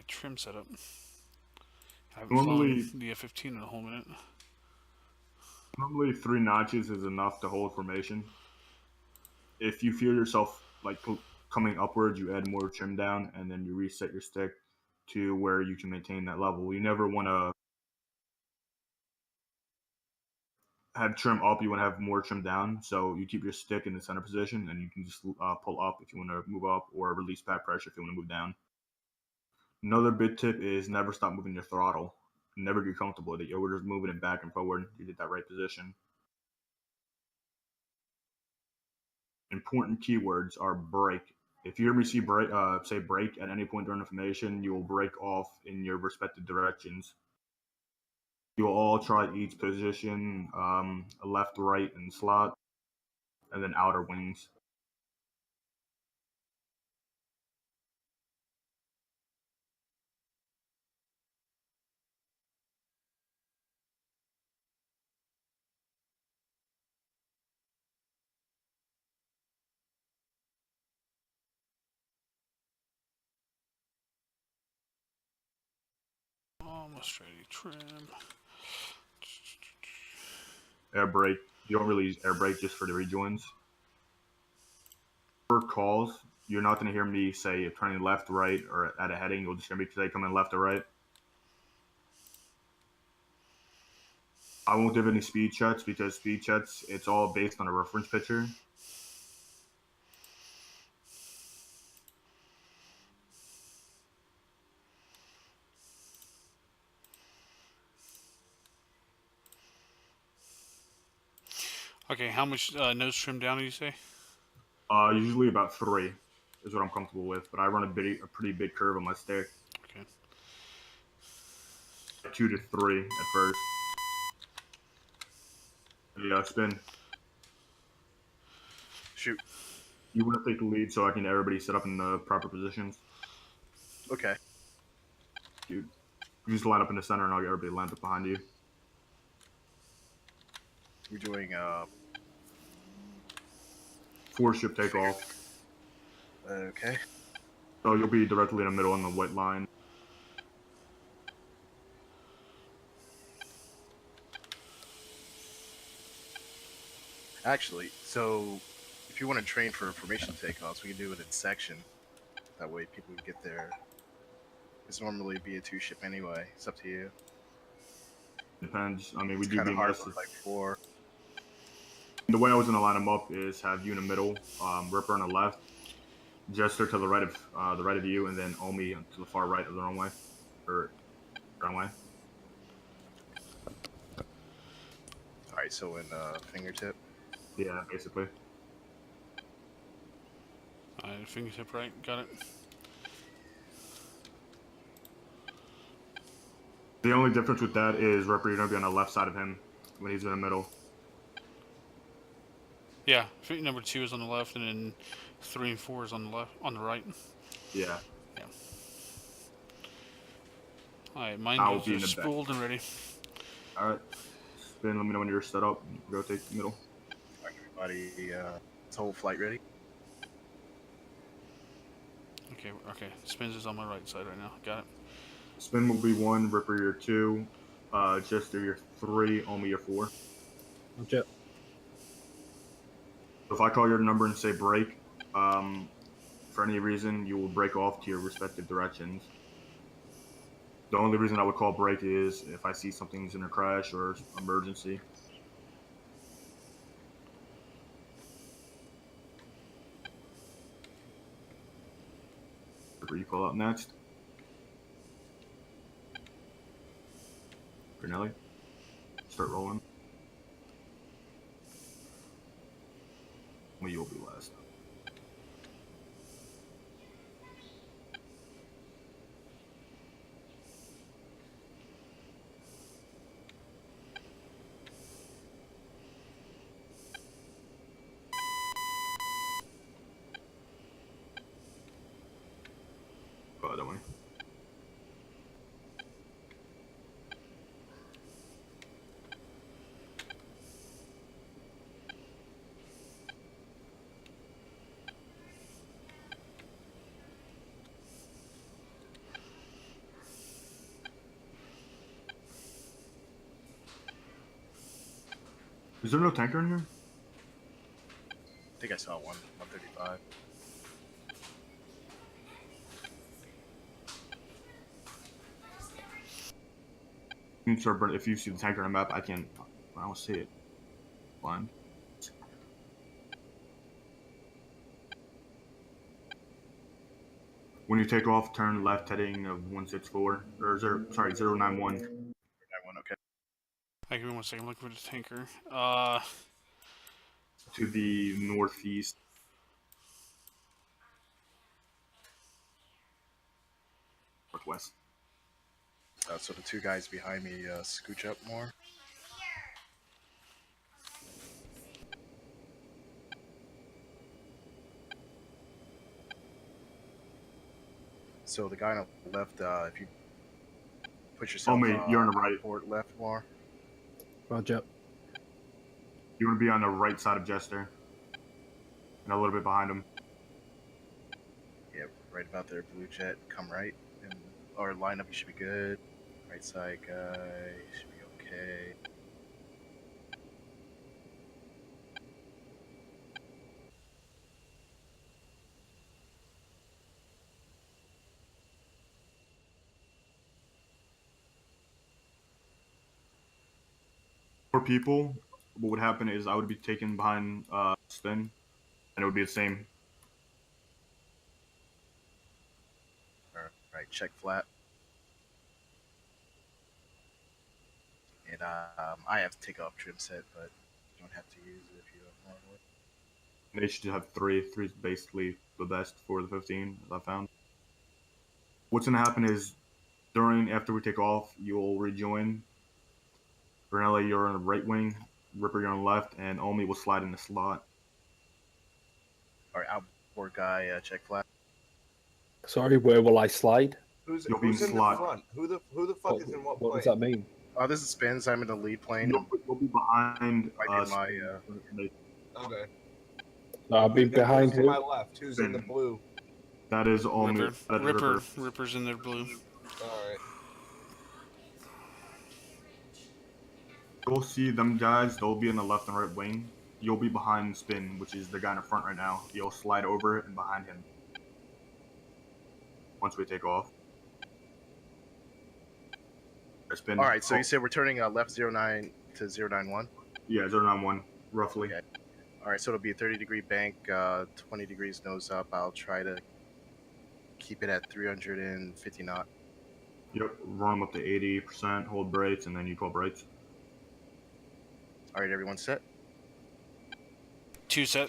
my trim setup. I haven't Normally, flown the F-15 in a whole minute. normally 3 notches is enough to hold formation. If you feel yourself like coming upwards, you add more trim down, and then you reset your stick to where you can maintain that level. You never want to have trim up. You want to have more trim down. So you keep your stick in the center position, and you can just pull up if you want to move up, or release back pressure if you want to move down. Another big tip is never stop moving your throttle. Never get comfortable with it. You're just moving it back and forward. You get that right position. Important keywords are brake. If you hear me say brake at any point during the formation, you will break off in your respective directions. You will all try each position, left, right, and slot, and then outer wings. Almost ready. Trim. Air brake. You don't really use air brake just for the rejoins. For calls, you're not going to hear me say turning left, right, or at a heading. You'll just hear me say coming left or right. I won't give any speed checks because speed checks, it's all based on a reference picture. Okay, how much nose trim down do you say? Usually about 3 is what I'm comfortable with, but I run a pretty big curve on my stick. Okay. 2 to 3 at first. Yeah, spin. Shoot. You want to take the lead so I can get everybody set up in the proper positions. Okay. Dude, you just line up in the center and I'll get everybody lined up behind you. We're doing 4-ship takeoff. okay. So you'll be directly in the middle on the white line. Actually, so if you want to train for formation takeoffs, we can do it in section. That way people can get there. It's normally be a 2-ship anyway. It's up to you. Depends. I mean, we It's do kind of hard BMS. for like 4. The way I was going to line them up is have you in the middle, Ripper on the left, Jester to the right of you, and then Omi to the far right of the runway, or runway. All right, so in fingertip. Yeah, basically. Fingertip right. Got it. The only difference with that is Ripper, you're going to be on the left side of him when he's in the middle. Yeah, number 2 is on the left, and then 3 and 4 is on the left, on the right. Yeah. Yeah. All right, mine I'll is be in the back. spooled and ready. All right. Spin. Let me know when you're set up. Rotate the middle. All right, everybody, it's whole flight ready. Okay. Spins is on my right side right now. Got it. Spin will be 1, Ripper your 2, Jester your 3, Omi your 4. Okay. If I call your number and say break, for any reason, you will break off to your respective directions. The only reason I would call break is if I see something's in a crash or emergency. Where you call out next? Granelli? Start rolling. Well, you'll be last. Oh, don't worry. Is there no tanker in here? I think I saw one, 135. Sir, but if you see the tanker on the map, I don't see it. Blind. When you take off, turn left heading of 164 or 091. 91, okay. Hey, give me 1 second. I'm looking for the tanker. To the northeast. Northwest. So the two guys behind me scooch up more. So the guy on the left, if you put yourself mate, you're on the right. Port left more. Roger. You want to be on the right side of Jester. And a little bit behind him. Yeah, right about there, blue jet. Come right, and our lineup you should be good. Right side guy should be okay. For people, what would happen is I would be taken behind spin, and it would be the same. All right, check flat. And I have to take off trim set, but you don't have to use it if you don't normally. They should have three. Three is basically the best for the 15, as I found. What's going to happen is, after we take off, you'll rejoin. Renella, you're on the right wing. Ripper, you're on the left, and Omi will slide in the slot. All right, outboard guy, check flat. Sorry, where will I slide? Who's You'll be in in the slot. front? Who the fuck is in what What plane? does that mean? Oh, this is spins. I'm in the lead plane. You'll be behind. Might be my, Okay. I'll be Then behind who's to who? my left? Who's in the blue? That is Omi. Ripper. That is Ripper. Ripper's in there blue. All right. You'll see them guys. They'll be in the left and right wing. You'll be behind Spin, which is the guy in the front right now. You'll slide over and behind him once we take off. Spin. all right, so you said we're turning left 09 to 091? Yeah, 091, roughly. Okay. All right, so it'll be a 30-degree bank, 20 degrees nose up. I'll try to keep it at 350 knot. Yep, run them up to 80%, hold brakes, and then you 12 brakes. All right, everyone set? 2 set.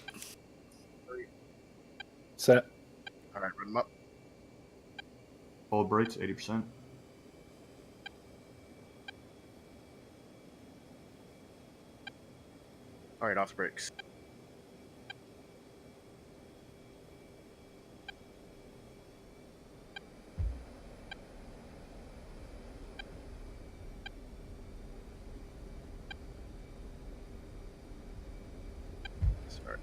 Set. All right, run them up. Hold brakes, 80%. All right, off the brakes. Sorry.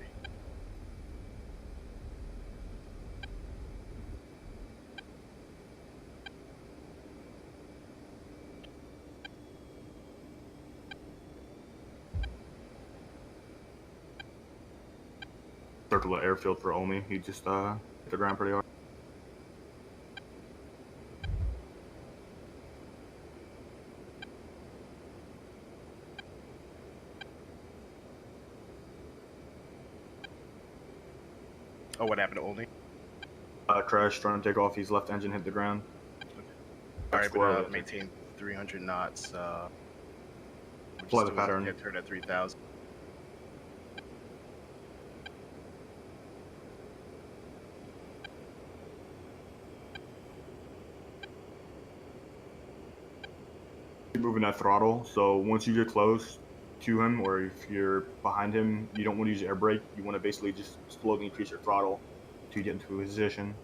Circle the airfield for Omi. He just hit the ground pretty hard. Oh, what happened to Oldie? Crash, trying to take off. His left engine hit the ground. All right, Squirrel. but maintain 300 knots. We're Fly just the doing- pattern. Get turned at 3,000. Keep moving that throttle. So once you get close to him, or if you're behind him, you don't want to use air brake. You want to basically just slowly increase your throttle to get into a position.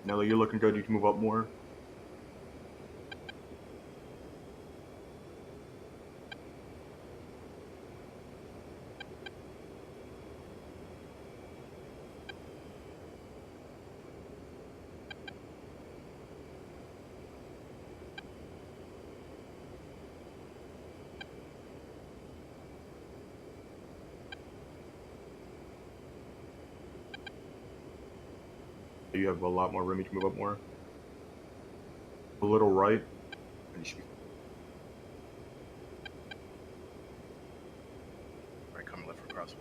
Nelly, you're looking good. You can move up more. You have a lot more room. You can move up more. A little right, and you should be. Right, coming left for crossing.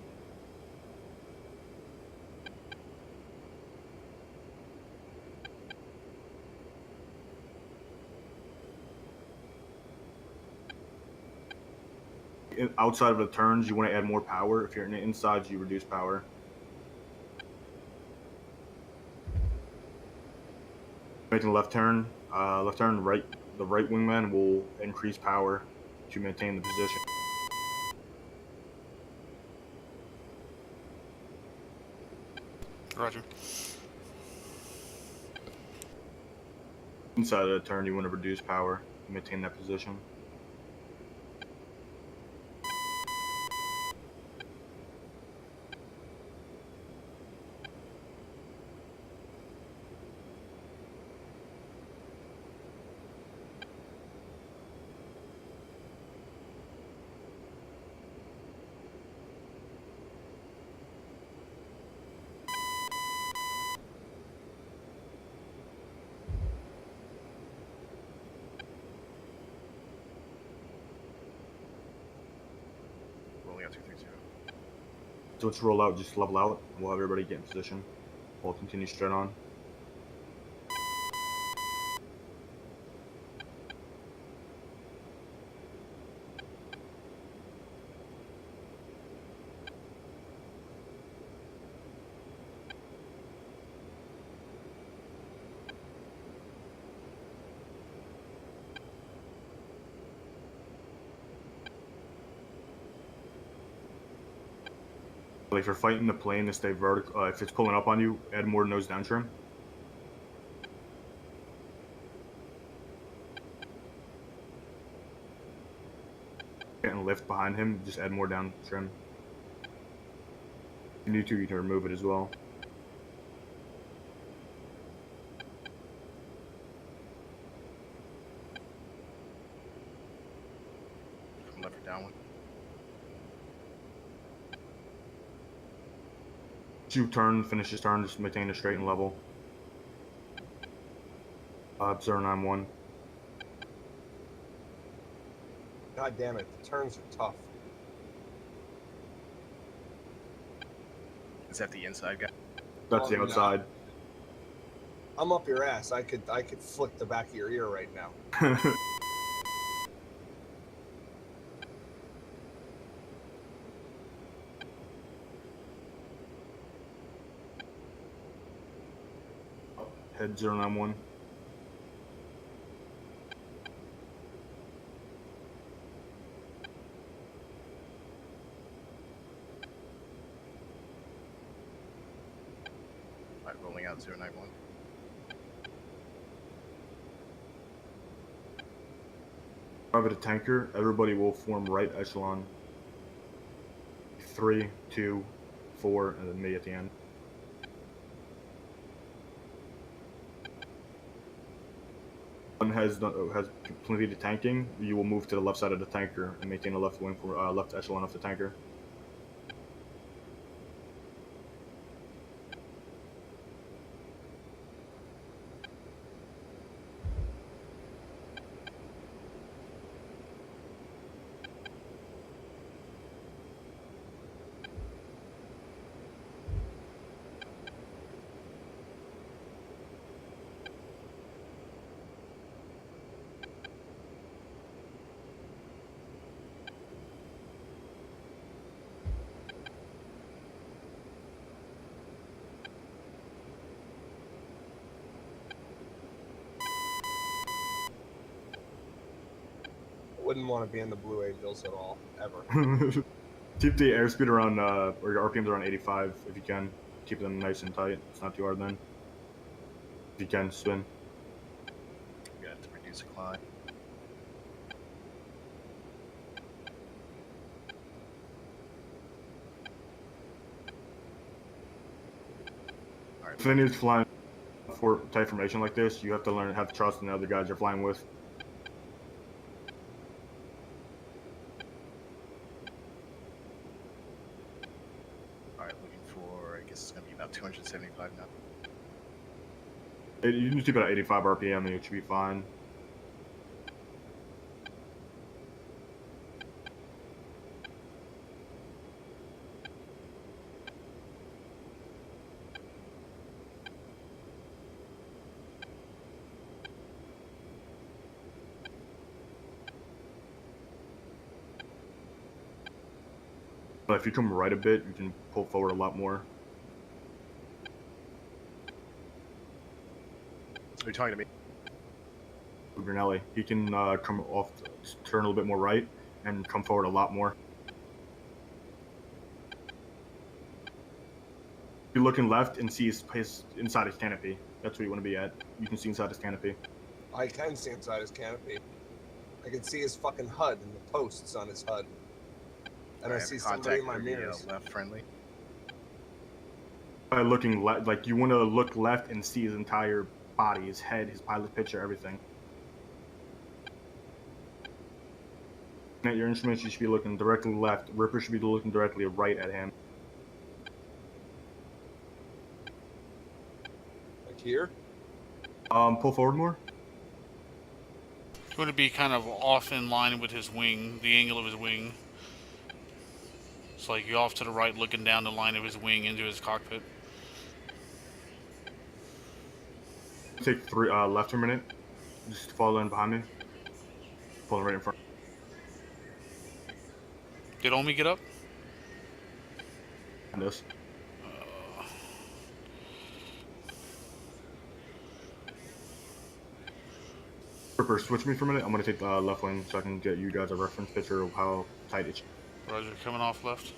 Outside of the turns, you want to add more power. If you're in the inside, you reduce power. Making a left turn, right. The right wingman will increase power to maintain the position. Roger. Inside of the turn, you want to reduce power to maintain that position. Rolling out 230. So let's roll out, just level out. We'll have everybody get in position. We'll continue straight on. If you're fighting the plane to stay vertical, if it's pulling up on you, add more nose down trim. And lift behind him, just add more down trim. If you need to, you can remove it as well. From left for downwind. You turn, finish his turn, just maintain a straight and level. 091. God damn it, the turns are tough. Is that the inside guy? That's the Oh, no. outside. I'm up your ass. I could flick the back of your ear right now. Head 091. Alright, rolling out 091. Private a tanker, everybody will form right echelon. 3, 2, 4, and then me at the end. One has completed tanking. You will move to the left side of the tanker and maintain a left wing for left echelon of the tanker. Wouldn't want to be in the Blue Angels at all, ever. Keep the airspeed around, or your RPMs around 85 if you can. Keep them nice and tight. It's not too hard then. If you can, spin. We got to reduce the climb. Alright, If anybody's flying for tight formation like this, you have to learn, have trust in the other guys you're flying with. alright, looking for, I guess it's gonna be about 275 now. You can keep it at 85 RPM and it should be fine. But if you come right a bit, you can pull forward a lot more. Are you talking to me? Brunelli, he can come off, turn a little bit more right, and come forward a lot more. You're looking left and see his inside his canopy. That's where you want to be at. You can see inside his canopy. I can see inside his canopy. I can see his fucking HUD and the posts on his HUD. And I see somebody in my mirrors. Left friendly. By looking left, like you want to look left and see his entire body, his head, his pilot picture, everything. At your instruments, you should be looking directly left. Ripper should be looking directly right at him. Like here? Pull forward more. You want to be kind of off in line with his wing, the angle of his wing. It's like you're off to the right, looking down the line of his wing into his cockpit. Take 3 left for a minute. Just follow in behind me. Pull right in front. Did Omi get up? And this. Ripper, switch me for a minute. I'm gonna take the left wing so I can get you guys a reference picture of how tight it is. Roger, coming off left.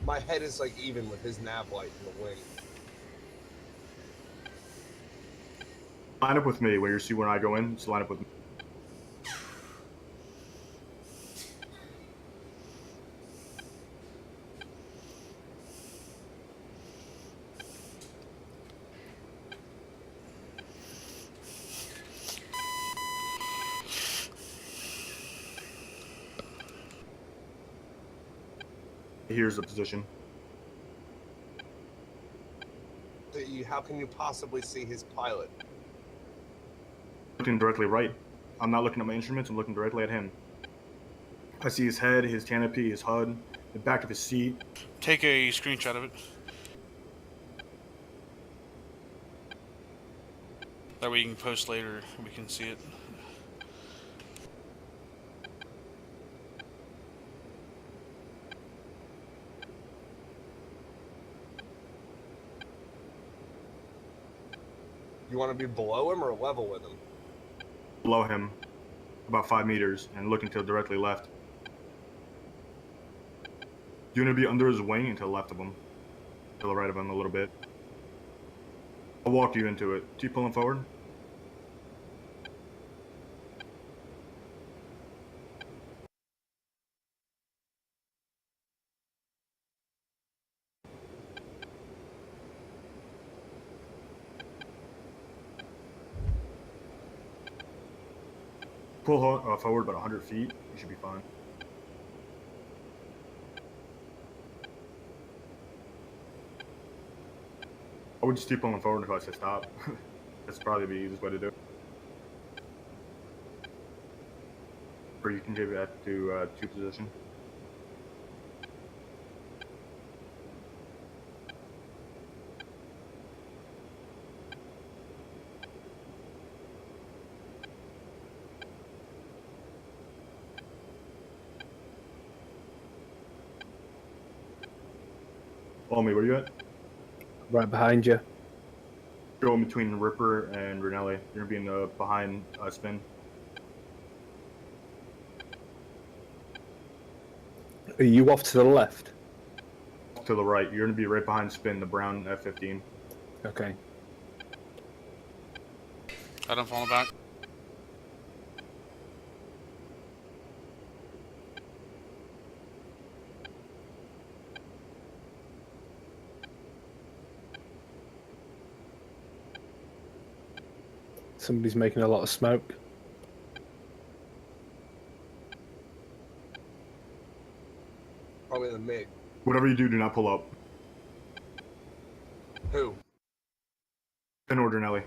My head is like even with his nav light in the wing. Line up with me when you see when I go in. Just line up with me. Here's the position. How can you possibly see his pilot? Looking directly right. I'm not looking at my instruments. I'm looking directly at him. I see his head, his canopy, his HUD, the back of his seat. Take a screenshot of it. That way you can post later and we can see it. You want to be below him or level with him? Below him, about 5 meters, and looking to directly left. You're gonna be under his wing and to the left of him, to the right of him a little bit. I'll walk you into it. Keep pulling forward. Pull forward about 100 feet. You should be fine. I would just keep pulling forward until I say stop. That's probably the easiest way to do it. Or you can give that to 2 position. Follow me, where you at? Right behind you. Go in between Ripper and Brunelli. You're gonna be in the behind spin. Are you off to the left? To the right. You're gonna be right behind spin, the brown F-15. Okay. Adam, falling back. Somebody's making a lot of smoke. Probably the MiG. Whatever you do, do not pull up. Who? In order, Nelly.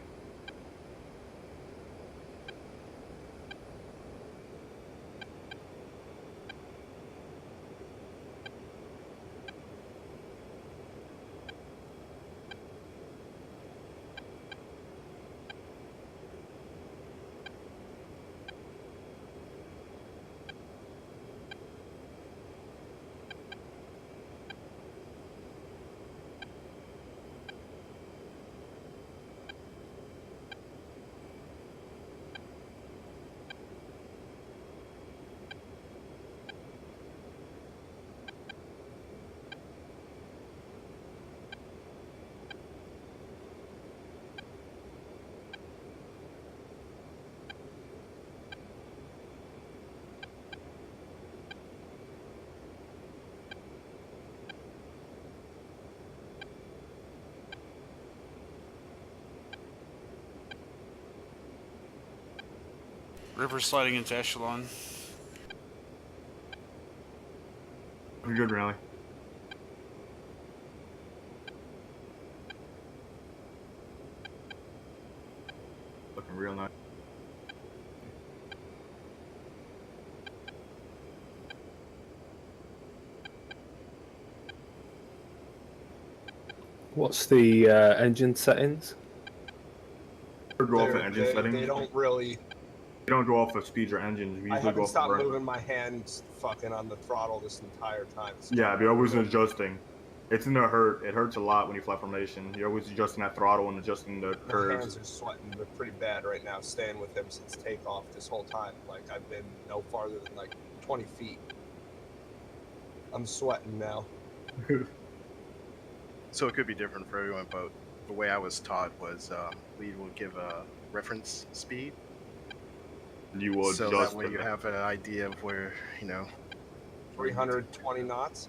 River sliding into echelon. You're good, Nelly. Looking real nice. What's the engine settings? Or go off of engine They settings. don't really. You don't go off of speed or engines. We I usually go haven't off stopped of moving my hands fucking on the throttle this entire time. Yeah, you're always adjusting. It's in the hurt. It hurts a lot when you fly formation. You're always adjusting that throttle and adjusting the My curves. hands are sweating. They're pretty bad right now. Staying with him since takeoff this whole time. Like I've been no farther than like 20 feet. I'm sweating now. So it could be different for everyone, but the way I was taught was lead will give a reference speed. You will So adjust that way you it. have an idea of where, 320 knots.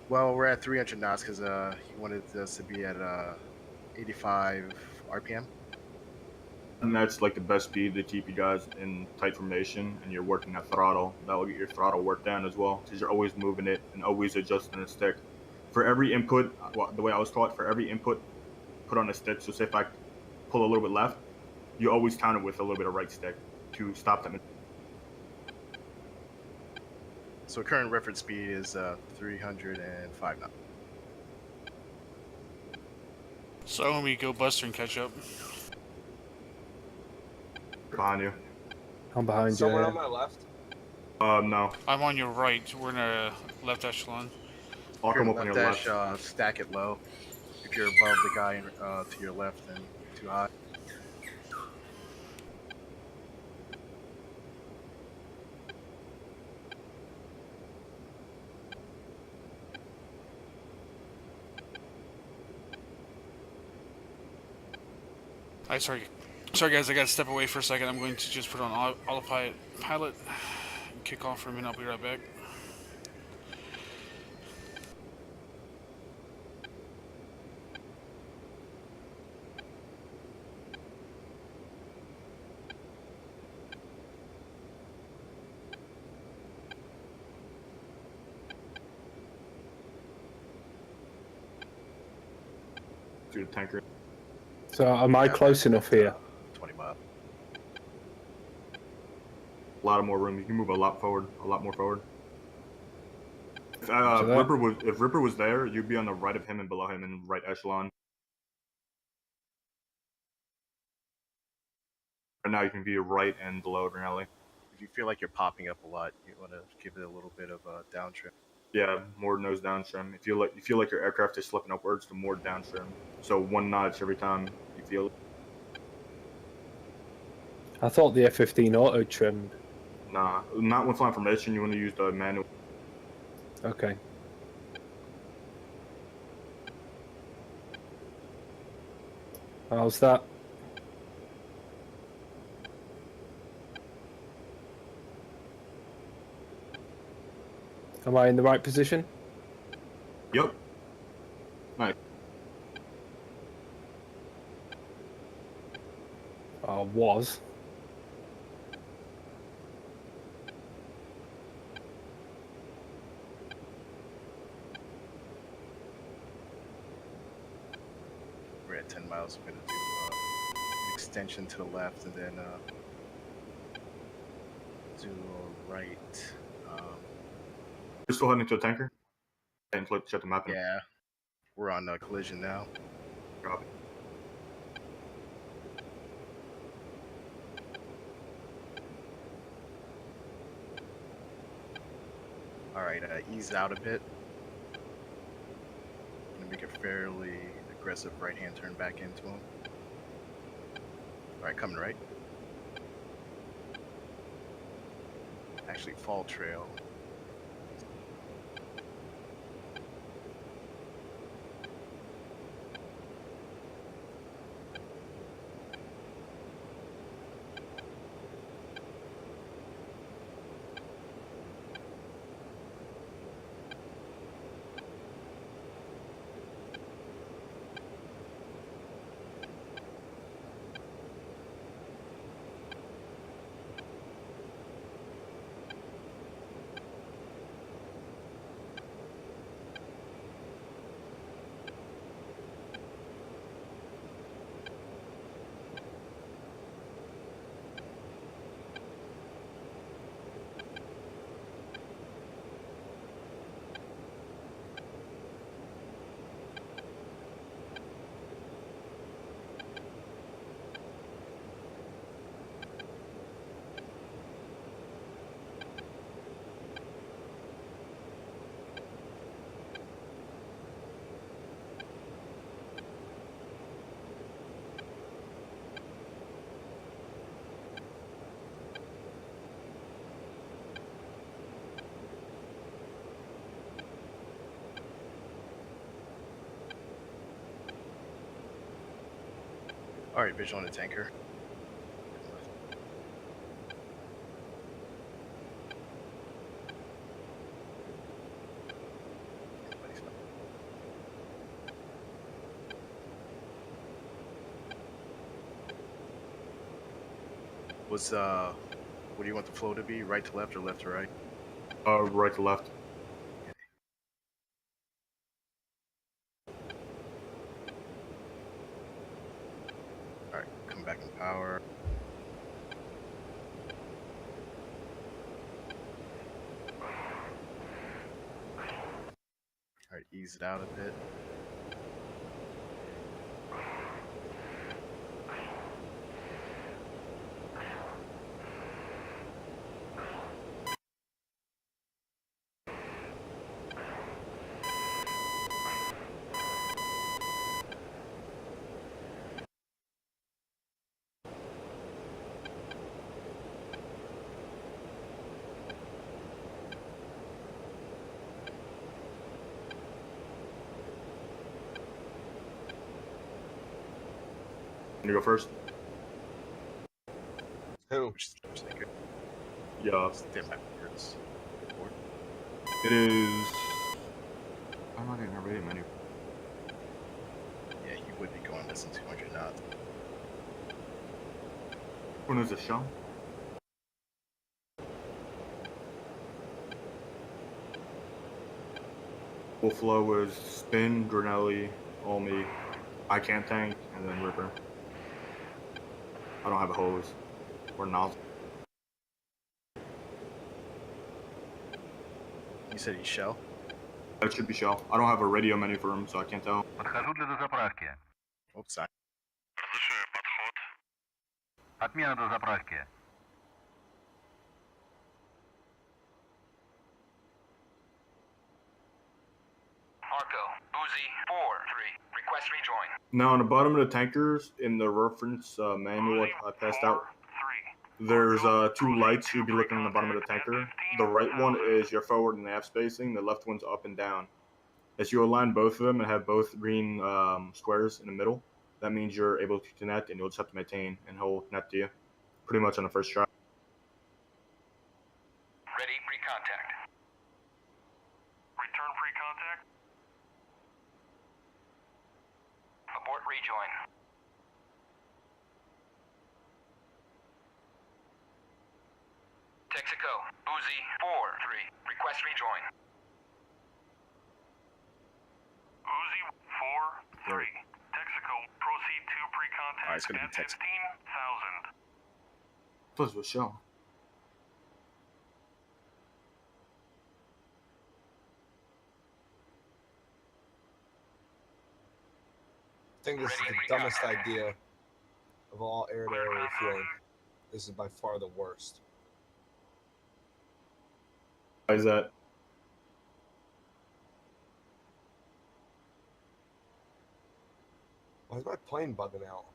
Well, we're at 300 knots because he wanted us to be at 85 RPM. And that's like the best speed to keep you guys in tight formation, and you're working that throttle. That will get your throttle worked down as well, because you're always moving it and always adjusting the stick. For every input, the way I was taught, for every input put on a stick, so say if I pull a little bit left, you always counter with a little bit of right stick to stop them. So current reference speed is 305 knots. So when we go Buster and catch up. Behind you. I'm behind Someone you. on my left. No. I'm on your right. We're in a left echelon. I'll If you're come up on left your dash, left. stack it low. If you're above the guy to your left, then too high. Sorry guys, I gotta step away for a second. I'm going to just put on autopilot and kick off for a minute. I'll be right back. Through the tanker. So am I close enough here? 20 miles. A lot of more room. You can move a lot forward, a lot more forward. If So that- Ripper was there, you'd be on the right of him and below him in right echelon. And now you can be right and below Renelli. If you feel like you're popping up a lot, you want to give it a little bit of a downtrim. Yeah, more nose downstream. If you feel like your aircraft is slipping upwards, the more downstream. So one notch every time you feel it. I thought the F-15 auto trimmed. Nah, not when flying formation. You want to use the manual. Okay. How's that? Am I in the right position? Yep. Nice. Or was. We're at 10 miles. We're gonna do an extension to the left and then do a right. You're still heading to a tanker? And check the map. Yeah, we're on collision now. Copy. All right, ease out a bit. Gonna make a fairly aggressive right-hand turn back into him. All right, coming right. Actually, fall trail. All right, visual on the tanker. Was what do you want the flow to be? Right to left or left to right? Right to left. All right, come back in power. All right, ease it out a bit. Can you go first? Who? Which is the tanker? Yeah. Stand backwards. Forward. It is. I'm not getting a rating menu. Yeah, he would be going less than 200 knots. When is this, Sean? Full flow was Spin, Granelli, Olmi, I Can't Tank, and then Ripper. I don't have a hose or nozzle. You said he's shell? That should be Shell. I don't have a radio menu for him, so I can't tell. Подхожу для дозаправки. Oops, sorry. Слушаю, подход. Отмена дозаправки. Marco, Uzi, 4-3. Request rejoin. Now, on the bottom of the tankers, in the reference manual I passed out, there's two lights you'll be looking on the bottom of the tanker. The right one is your forward and nav spacing. The left one's up and down. As you align both of them and have both green squares in the middle, that means you're able to connect, and you'll just have to maintain, and he'll connect to you pretty much on the first try. Ready, pre-contact. Return pre-contact. Abort rejoin. Texaco, Uzi 4-3. Request rejoin. Uzi 4-3. Texaco, proceed to pre-contact Alright, it's gonna be at Texaco. 15,000. Plus was shown. I think this is the dumbest idea of all air-to-air refueling. This is by far the worst. Why is that? Why is my plane bugging out?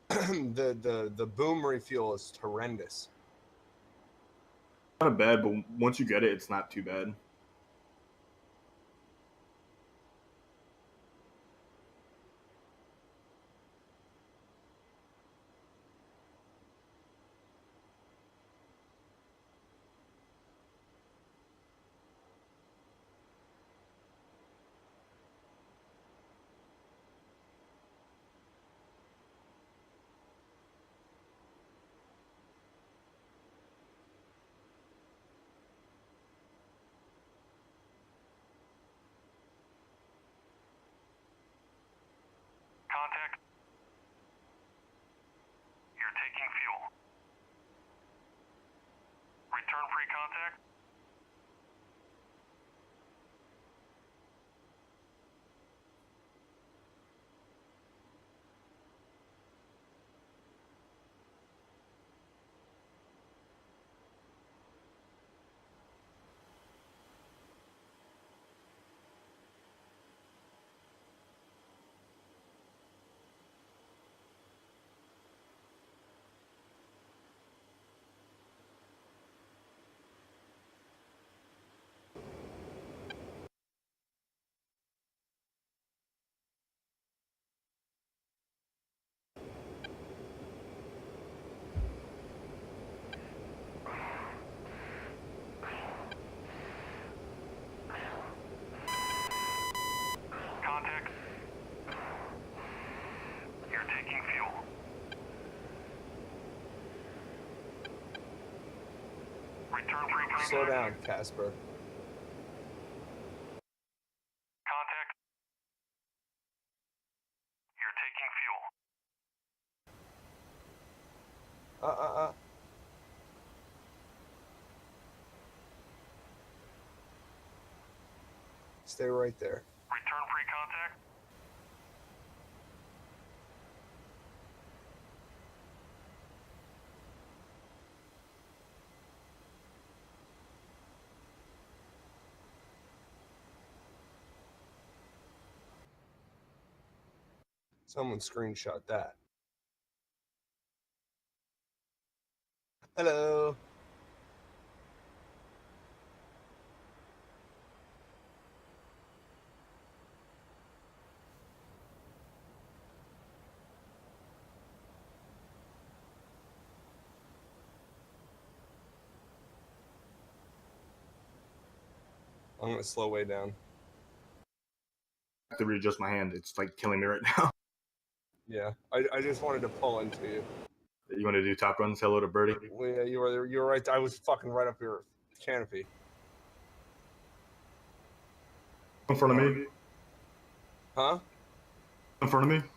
the boom refuel is horrendous. Not bad, but once you get it, it's not too bad. Contact. You're taking fuel. Return pre-contact. Contact. You're taking fuel. Return pre-contact. Slow down, Casper. Contact. You're taking fuel. Stay right there. Return pre-contact. Someone screenshot that. Hello. I'm gonna slow way down. I have to readjust my hand. It's like killing me right now. Yeah, I just wanted to pull into you. You want to do top runs? Hello to Birdie. Well, yeah, you were right. I was fucking right up your canopy. In front of me. Huh? In front of me.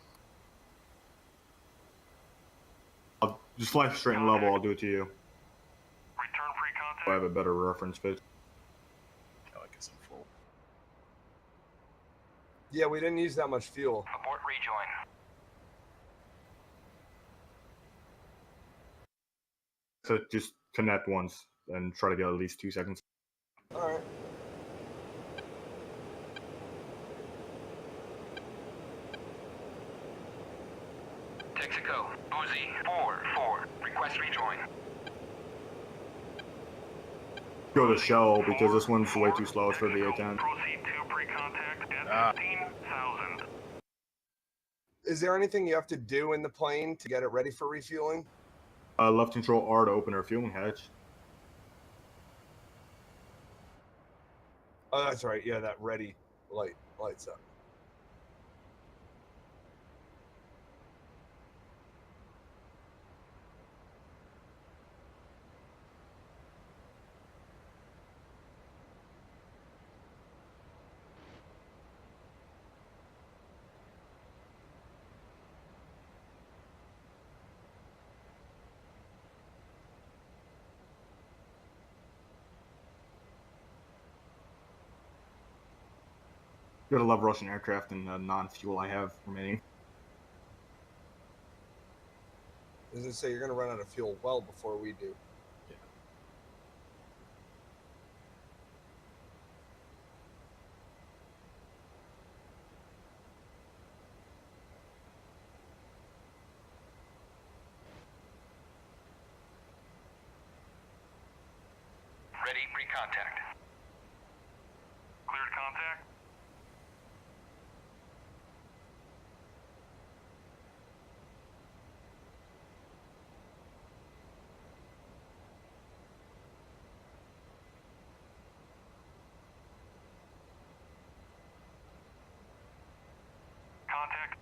I'll just fly straight and level. I'll do it to you. Return pre-contact. I have a better reference pitch. Oh, I guess I'm full. Yeah, we didn't use that much fuel. Abort rejoin. So just connect once and try to get at least 2 seconds. All right. Texaco, Uzi 4-4. Request rejoin. Go to shell because this one's way too slow for the A10. Proceed to pre-contact at 15,000. Is there anything you have to do in the plane to get it ready for refueling? Left control R to open our fueling hatch. Oh, that's right. Yeah, that ready lights up. You gotta love Russian aircraft and non-fuel I have remaining. As I say, you're going to run out of fuel well before we do. Ready, pre-contact. Cleared contact. Contact.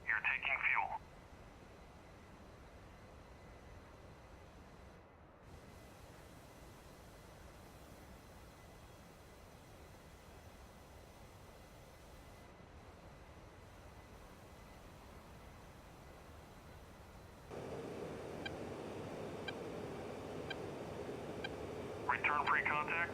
You're taking fuel. Return pre-contact.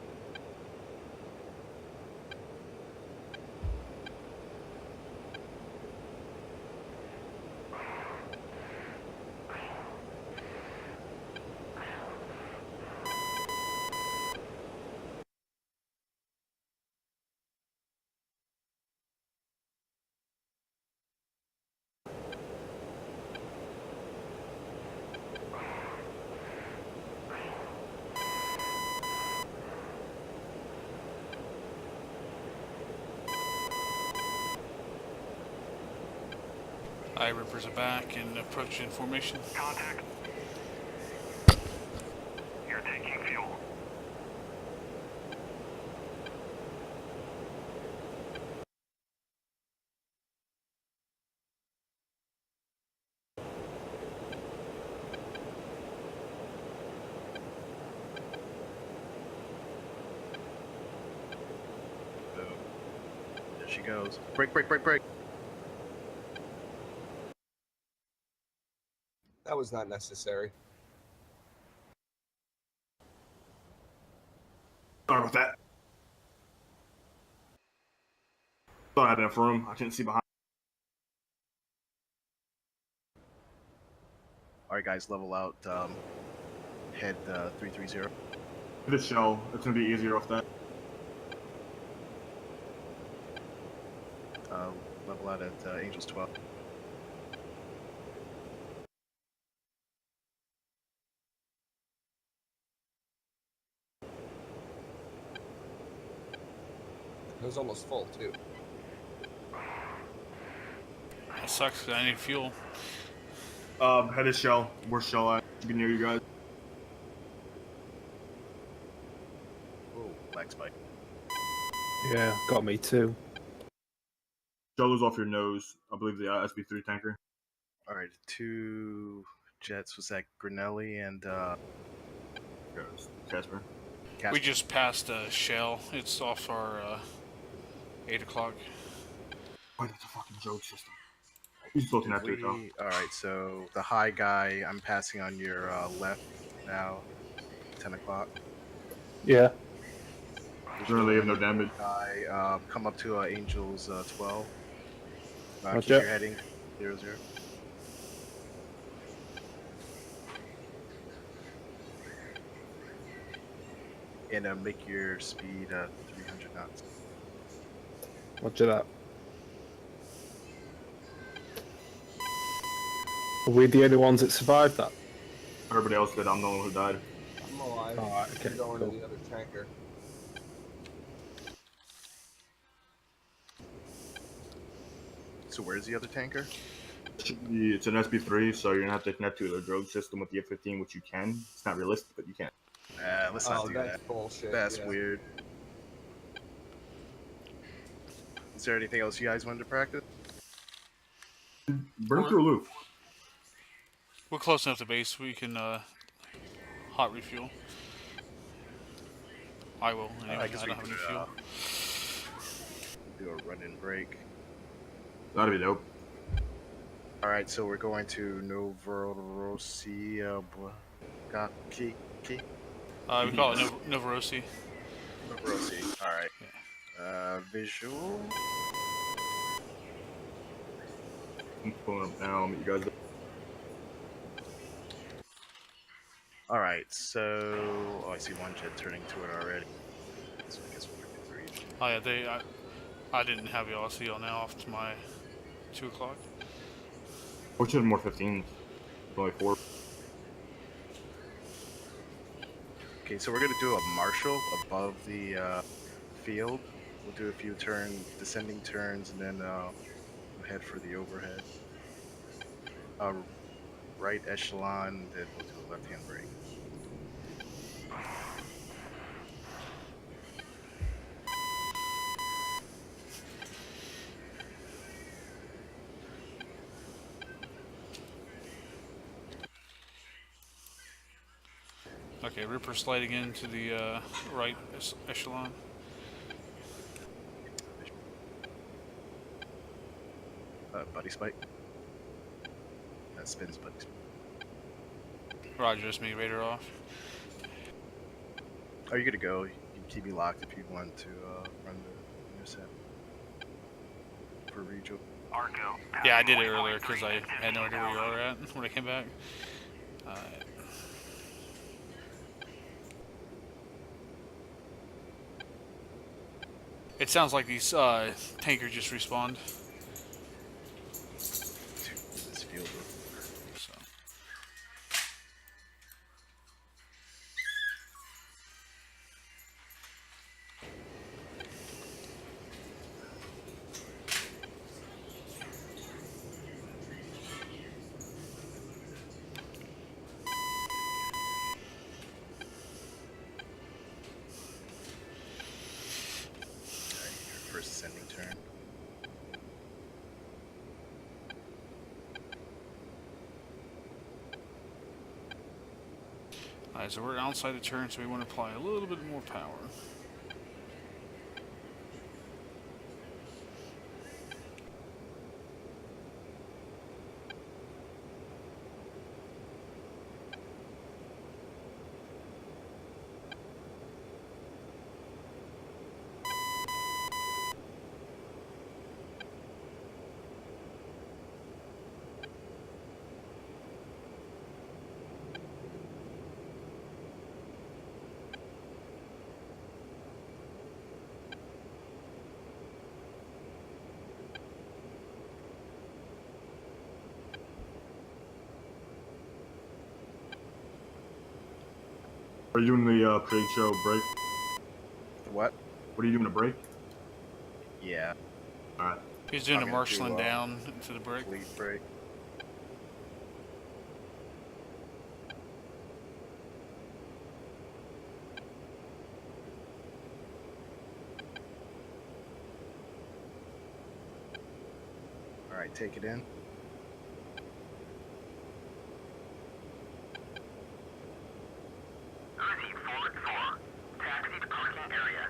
I Rippers are back and approach in formation. Contact. You're taking fuel. Boom. There she goes. Break, break, break, break. That was not necessary. Sorry about that. Thought I had enough room. I couldn't see behind. Alright, guys, level out. Head 330. This shell, it's gonna be easier off that. Level out at Angels 12. It was almost full, too. That sucks 'cause I need fuel. Head of shell. Where's shell at? Should be near you guys. Oh, lag spike. Yeah, got me too. Shell is off your nose. I believe the SB3 tanker. Alright, 2 jets. Was that Grinelli and Goes Casper. Casper? We just passed a shell. It's off our 8 o'clock. Oh, that's a fucking joke system. He's looking at it though. Alright, so the high guy, I'm passing on your left now. 10 o'clock. Yeah. Really have no damage. Guy, come up to Angels 12. Keep Roger. your heading 00. And make your speed 300 knots. Roger that. Are we the only ones that survived that? Everybody else did. I'm the one who died. I'm alive. Alright, okay, I'm going cool. to the other tanker. So where's the other tanker? It's an SB3, so you're gonna have to connect to the drogue system with the F-15, which you can. It's not realistic, but you can. Let's not do that's that. bullshit. That's yeah. weird. Is there anything else you guys wanted to practice? Burn through a loop. We're close enough to base. We can hot refuel. I will. Anyway, I guess don't we have could, any fuel. Do a run and break. That'd be dope. Alright, so we're going to Novorossiya. We call it Novorossi. Novorossiya. Alright. Yeah. Visual. I'm pulling up now. I'll meet you guys. All right, so I see one jet turning to it already. So I guess we'll get 3. Oh yeah, I didn't have y'all see y'all now off to my 2 o'clock. We should have more 15s. Only 4. Okay, so we're gonna do a marshal above the field. We'll do a few descending turns, and then we'll head for the overhead. Right echelon, then we'll do a left-hand brake. Okay, Ripper sliding into the right echelon. Buddy spike. That spins buddy spike. Roger, just me, radar off. Oh, you're good to go. You can keep me locked if you want to run the intercept for regional. Argo. Yeah, I did it earlier because I had no idea where you were at when I came back. It sounds like these tankers just respawned. To this field. So. First ascending turn. Alright, so we're outside the turn, so we want to apply a little bit more power. Are you doing the pre-show break? What? What are you doing a break? Yeah. Alright. He's doing I'm a gonna marshalling do, down into the break. Fleet break. Alright, take it in. Receive 4-4. Taxi to parking area.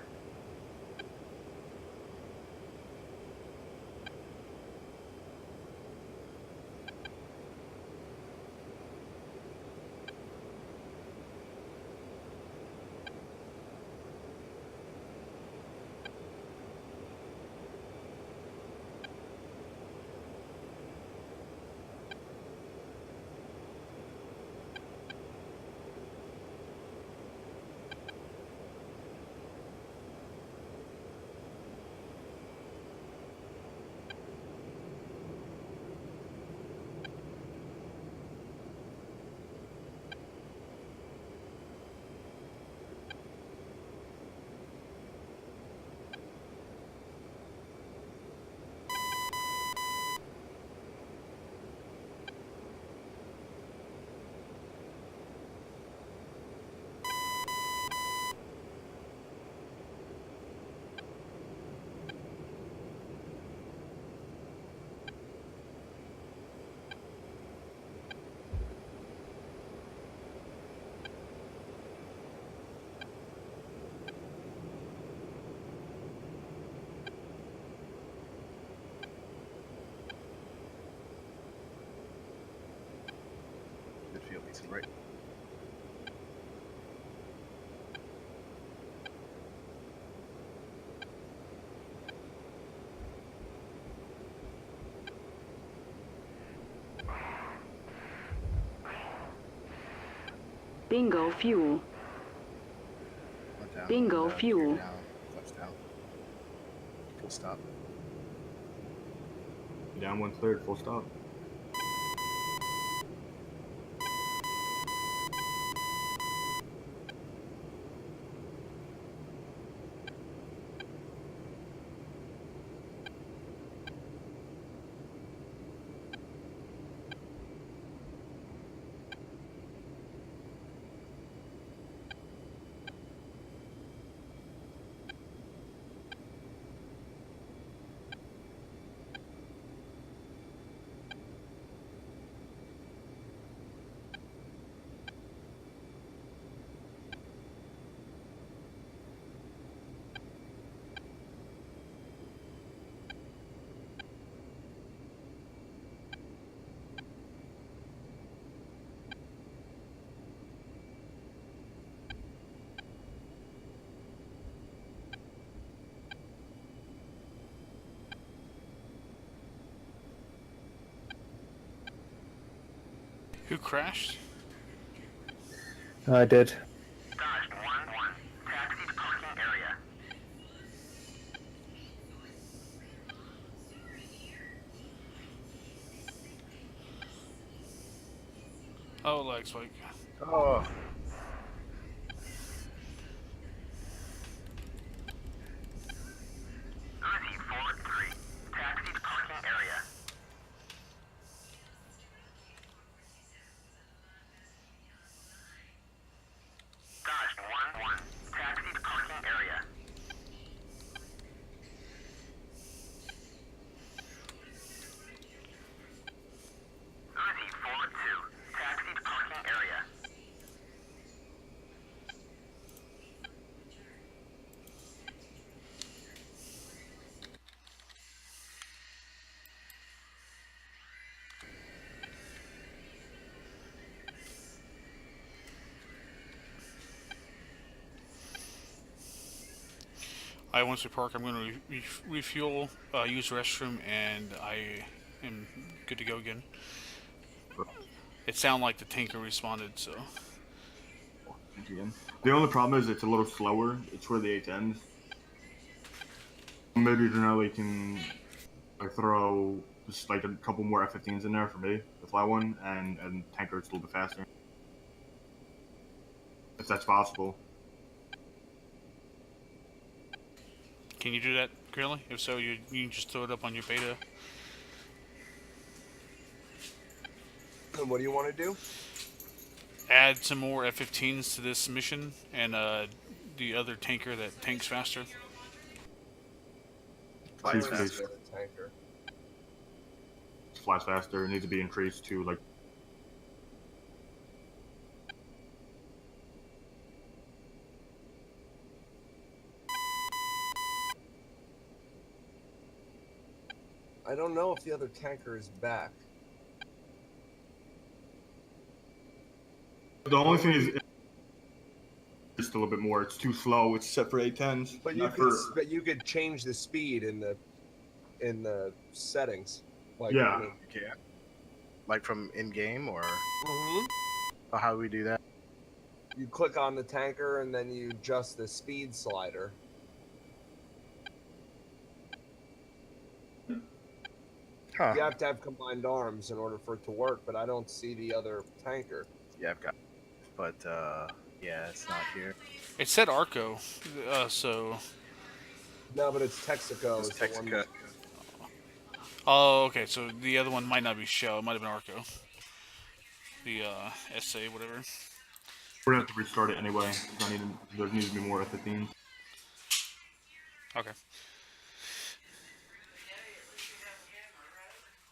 Midfield leads right. Bingo fuel. One down, Bingo one down, fuel. clear down, left's down. Full stop. Down one cleared, full stop. Who crashed? I did. Dodge 1-1. Taxi to parking area. Oh, lag spike. Oh, Uzi 4-3. Taxi to parking area. Dodge 1-1. Taxi to parking area. Uzi 4-2. Taxi to parking area. Once we park, I'm going to refuel, use the restroom, and I am good to go again. It sounded like the tanker responded, so. Again. The only problem is it's a little slower. It's where the 8 ends. Maybe Janelli can like throw just like a couple more F-15s in there for me, the fly one, and tanker it's a little bit faster. If that's possible. Can you do that, Curly? If so, you can just throw it up on your beta. And what do you want to do? Add some more F-15s to this mission, and the other tanker that tanks faster. Flies Where's faster. the other tanker? Flies faster. It needs to be increased to like. I don't know if the other tanker is back. The only thing is just a little bit more. It's too slow. It's set for 810s. But you could change the speed in the settings. Like, Yeah. I mean, you can't. Like from in-game, or mhm. how do we do that? You click on the tanker and then you adjust the speed slider. Huh. You have to have combined arms in order for it to work, but I don't see the other tanker. Yeah, I've got. But yeah, it's not here. It said Arco, so. No, but it's Texaco. It's is the one Texaco. that- Oh, okay. So the other one might not be Shell. It might have been Arco. The SA, whatever. We're gonna have to restart it anyway. There needs to be more F-15s. Okay.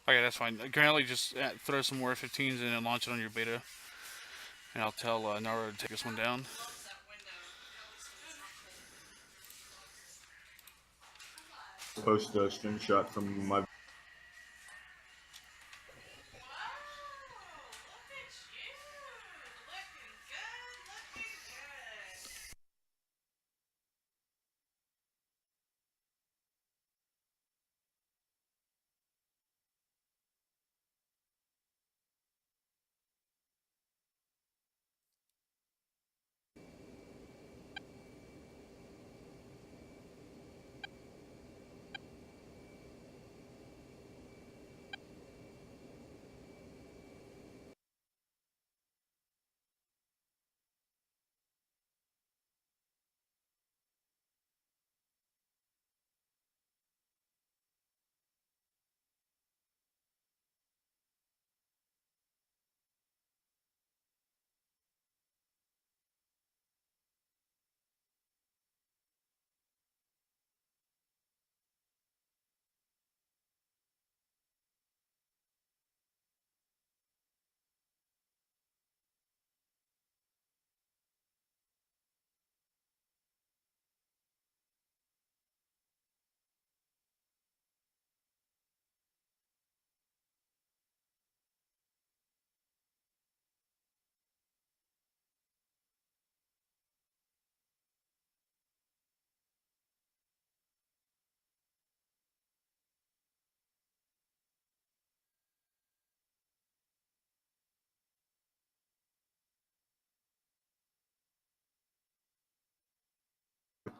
Okay, that's fine. Currently, just throw some more F-15s in and launch it on your beta. And I'll tell Naro to take this one down. Post a screenshot from my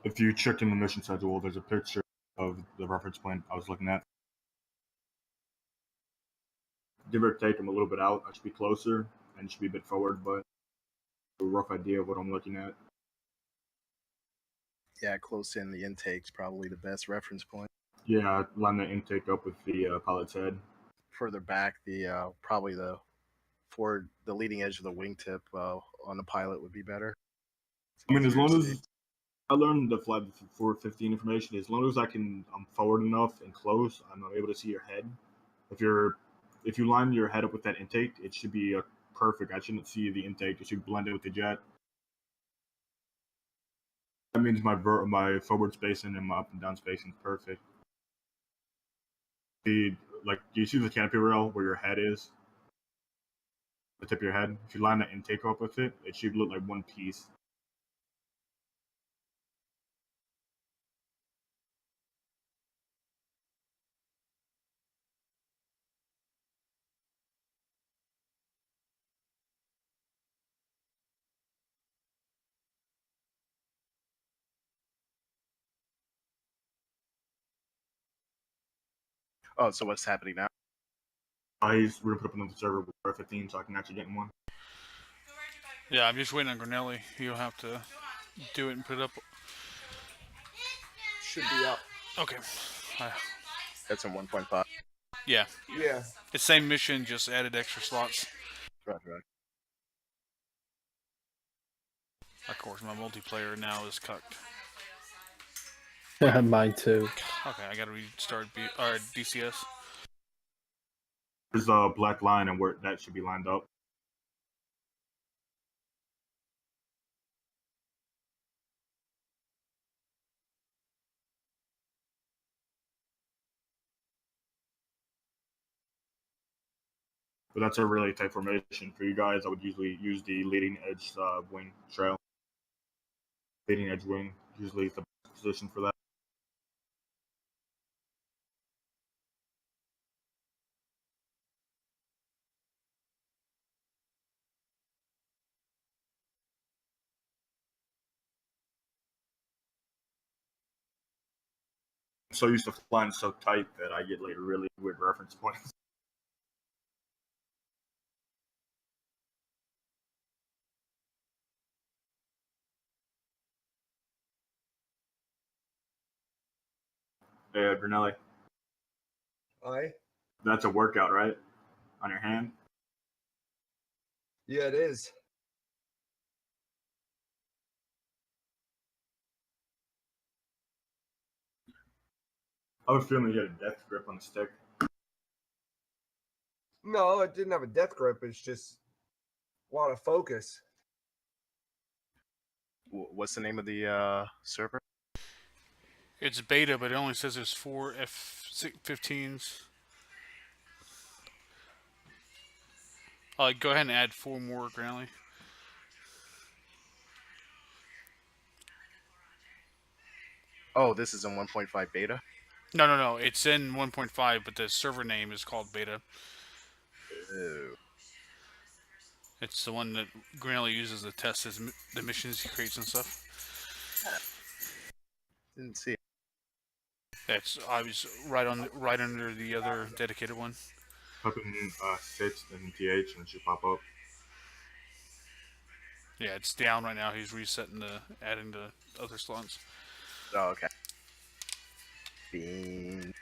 If you check in the mission schedule, there's a picture of the reference point I was looking at. Give or take, I'm a little bit out. I should be closer and should be a bit forward, but a rough idea of what I'm looking at. Yeah, close in the intake's probably the best reference point. Yeah, line the intake up with the pilot's head. Further back, the probably the forward, the leading edge of the wingtip on the pilot would be better. I mean, as long Easier to as see. I learned the flight 415 information, as long as I'm forward enough and close, I'm able to see your head. If you line your head up with that intake, it should be perfect. I shouldn't see the intake. It should blend in with the jet. That means my forward spacing and my up and down spacing is perfect. Do you see the canopy rail where your head is? The tip of your head. If you line that intake up with it, it should look like one piece. Oh, so what's happening now? We're gonna put up another server with R15 so I can actually get in one. Yeah, I'm just waiting on Granelli. He'll have to do it and put it up. Should be up. Okay. That's in 1.5. Yeah. Yeah. It's same mission, just added extra slots. Right. Of course, my multiplayer now is cucked. Mine too. Okay, I gotta restart DCS. There's a black line and where that should be lined up. But that's a really tight formation. For you guys, I would usually use the leading edge wing trail. Leading edge wing usually is the best position for that. I'm so used to flying so tight that I get like really weird reference points. Hey, Brunelli, Aye. that's a workout, right? On your hand? Yeah, it is. I was feeling you had a death grip on the stick. No, it didn't have a death grip. It's just a lot of focus. What's the name of the server? It's beta, but it only says there's 4 F-15s. Go ahead and add 4 more, Granley. Oh, this is in 1.5 beta? No. It's in 1.5, but the server name is called beta. Ew. It's the one that Granley uses to test the missions he creates and stuff. Didn't see it. That's obviously right under the other dedicated one. Type in 6 and TH and it should pop up. Yeah, it's down right now. He's resetting adding the other slots. Oh, okay. Bean.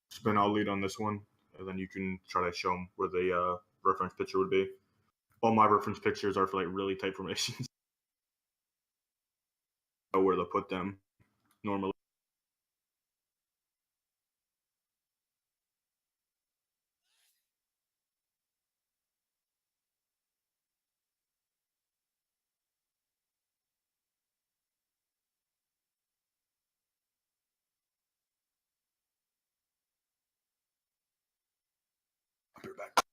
Spin, I'll lead on this one, and then you can try to show them where the reference picture would be. All my reference pictures are for like really tight formations. Know where to put them normally. I'll be right back.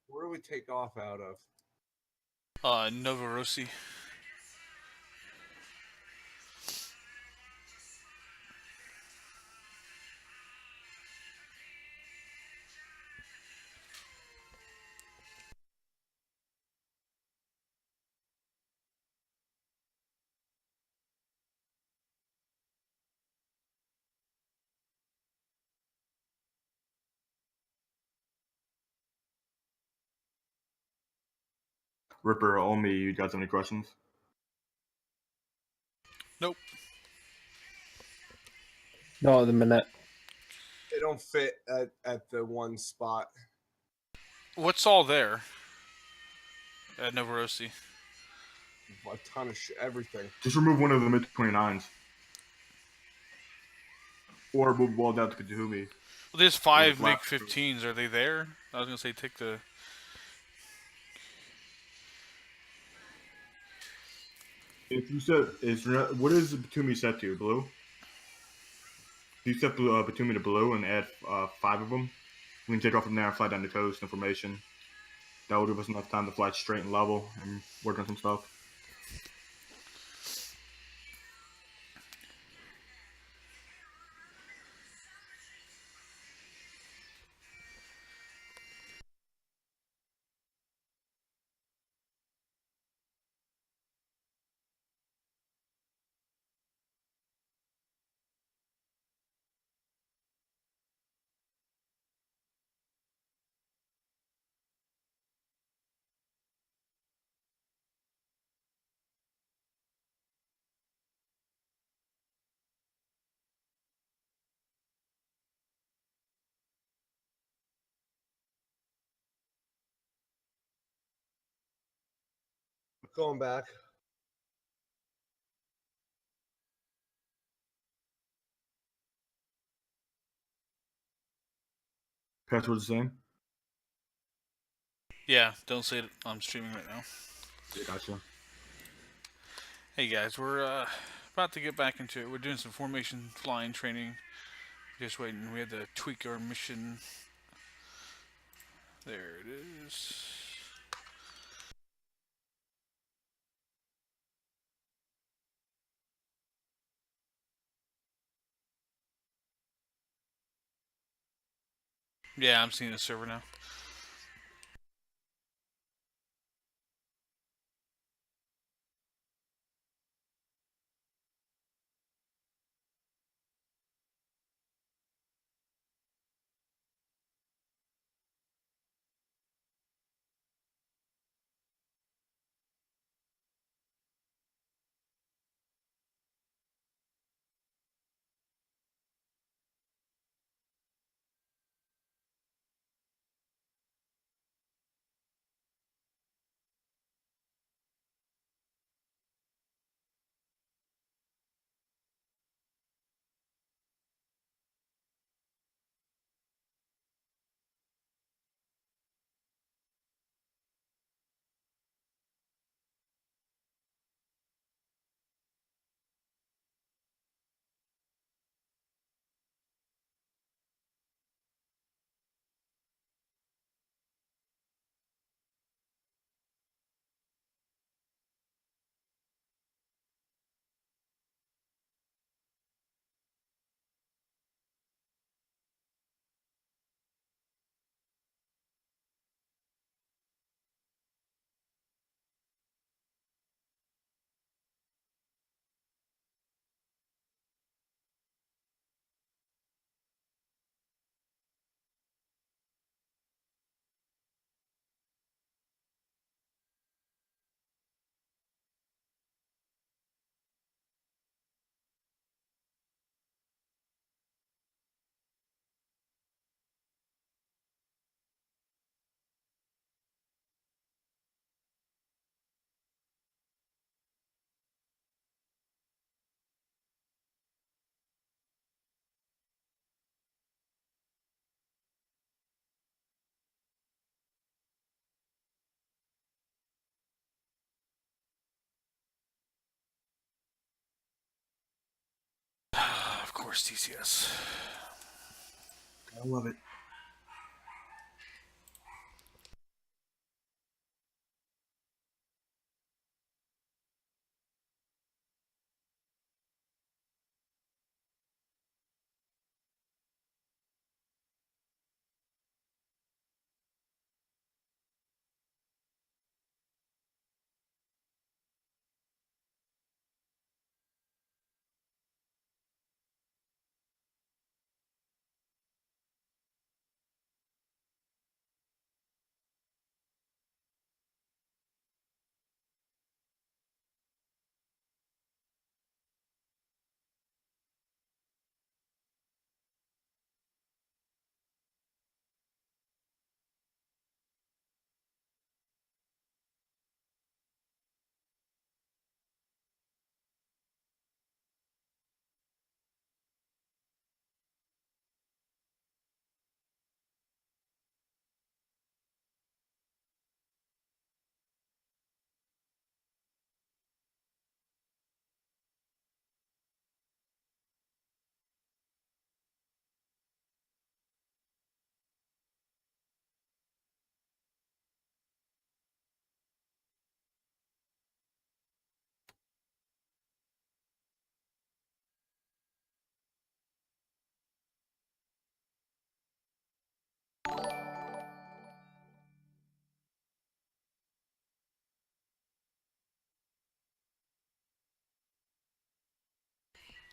Where do we take off out of? Novorossy. Ripper, Omi, you guys have any questions? Nope. Not at the minute. They don't fit at the one spot. What's all there at Novorossy? A ton of everything. Just remove one of the mid-29s. Or move the ball down to Kajumi. Well, there's 5 black- MiG-15s. Are they there? I was gonna say take the. If you set, what is Batumi set to? Blue? If you set Batumi to blue and add 5 of them, we can take off from there and fly down the coast in formation. That will give us enough time to fly straight and level and work on some stuff. Going back. Password's the same? Yeah, don't say it. I'm streaming right now. Yeah, gotcha. Hey guys, we're about to get back into it. We're doing some formation flying training. Just waiting. We had to tweak our mission. There it is. Yeah, I'm seeing the server now. Of course, DCS. I love it.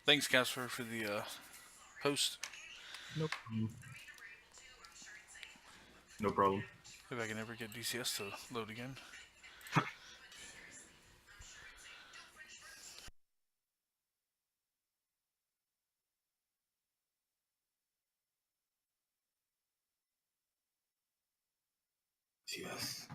Thanks, Casper, for the post. Nope. No problem. If I can ever get DCS to load again. Yes.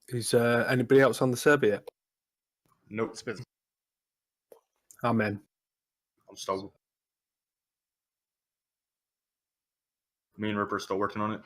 Is anybody else on the server yet? Nope. It's been I'm in. I'm still. Me and Ripper are still working on it.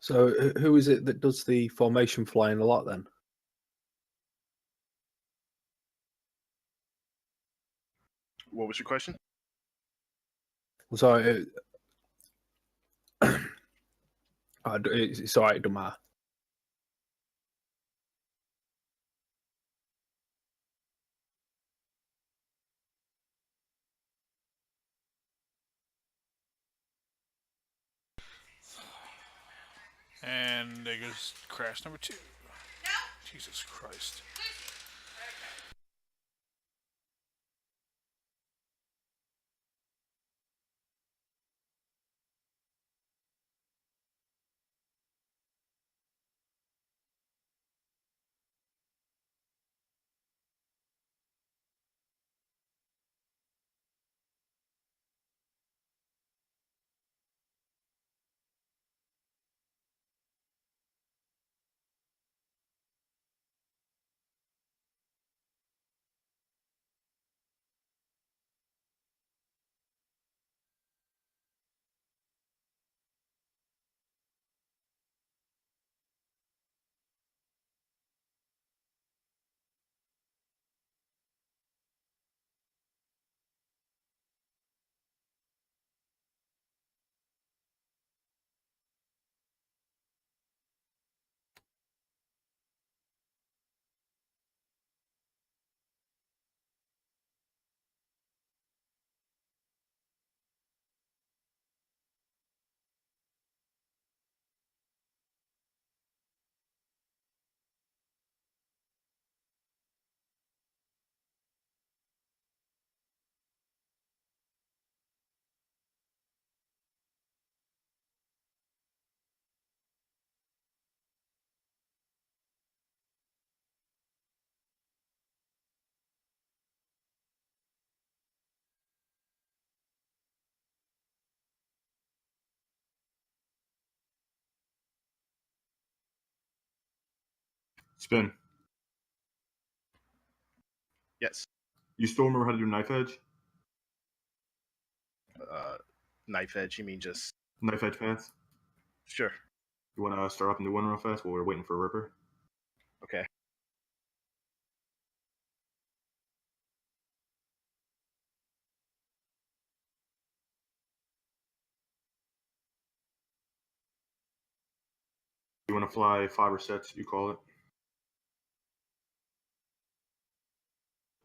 So who is it that does the formation flying a lot then? what was your question? Sorry, it's all right, it don't matter. And there goes crash number 2. Jesus Christ. Spin. Yes. You still remember how to do knife edge? Knife edge. You mean just Knife edge paths? sure? You want to start up and do one real fast while we're waiting for Ripper? Okay. You want to fly 5 or 6, you call it.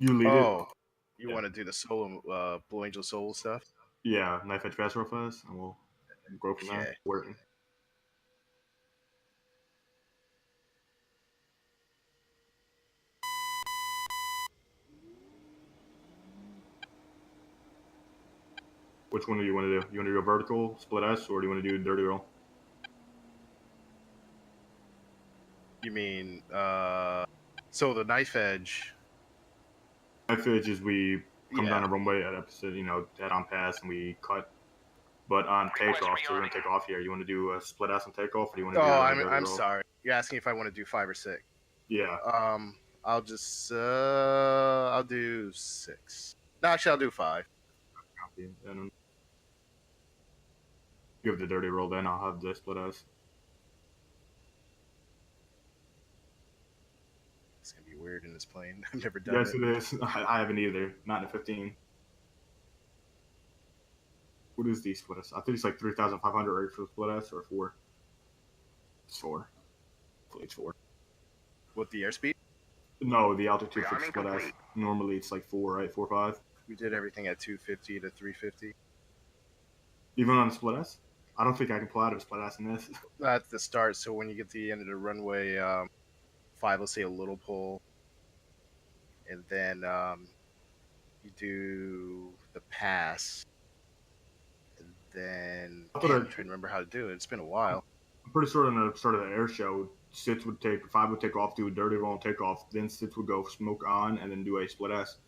You lead it. You Yeah. want to do the solo, Blue Angel solo stuff? Yeah, knife edge pass real fast, and we'll go from there. Okay. Working. Which one do you want to do? You want to do a vertical split S, or do you want to do dirty roll? You mean so the knife edge? Knife edge is we come Yeah. down a runway at opposite, head on pass, and we cut. But on takeoff, so we're gonna take off here. You want to do a split S on takeoff, or do you want to do a dirty I'm roll? sorry. You're asking if I want to do 5 or 6. Yeah. I'll just I'll do 6. No, actually, I'll do 5. Copy. And then you have the dirty roll, then I'll have the split S. It's gonna be weird in this plane. I've never done Yes, it. it is. I haven't either. Not in a 15. What is the split S? I think it's like 3,500 right for the split S, or 4. It's 4. Hopefully it's 4. With the airspeed, No, the altitude for the Rearming split S. complete. Normally it's like 4, right? 4 or 5. we did everything at 250 to 350. Even on the split S? I don't think I can pull out of a split S in this. That's the start. So when you get to the end of the runway, 5, let's say a little pull, and then you do the pass, and then I thought damn, I- I'm trying to remember how to do it. It's been a while. I'm pretty sure in the start of the air show, 5 would take off, do a dirty roll and take off, then 6 would go smoke on, and then do a split S.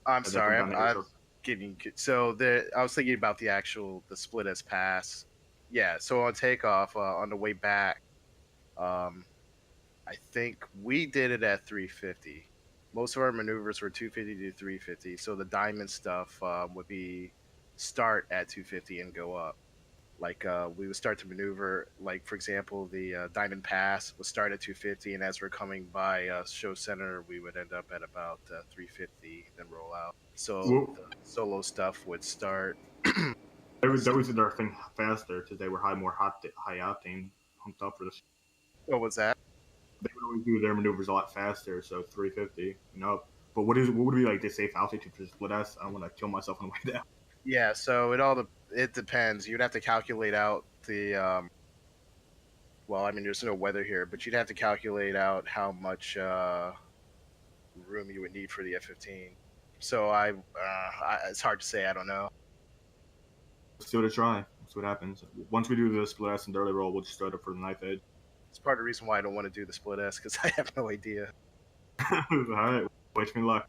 I'm And then sorry, come down the air I'm show. getting so I was thinking about the split as pass. Yeah, so on takeoff, on the way back, I think we did it at 350. Most of our maneuvers were 250 to 350. So the diamond stuff would be start at 250 and go up. Like we would start to maneuver, like for example, the diamond pass would start at 250, and as we're coming by show center, we would end up at about 350, then roll out. So Well- the solo stuff would start. That was their thing faster, because they were high octane, pumped up for this. What was that? They would always do their maneuvers a lot faster, so 350 and up. But what would be like the safe altitude for the split S? I don't want to kill myself on the way down. Yeah, so it depends. You'd have to calculate out the well, I mean, there's no weather here, but you'd have to calculate out how much room you would need for the F-15. So it's hard to say. I don't know. Let's give it a try. Let's see what happens. Once we do the split S and dirty roll, we'll just start up for the knife edge. It's part of the reason why I don't want to do the split S because I have no idea. All right, wish me luck.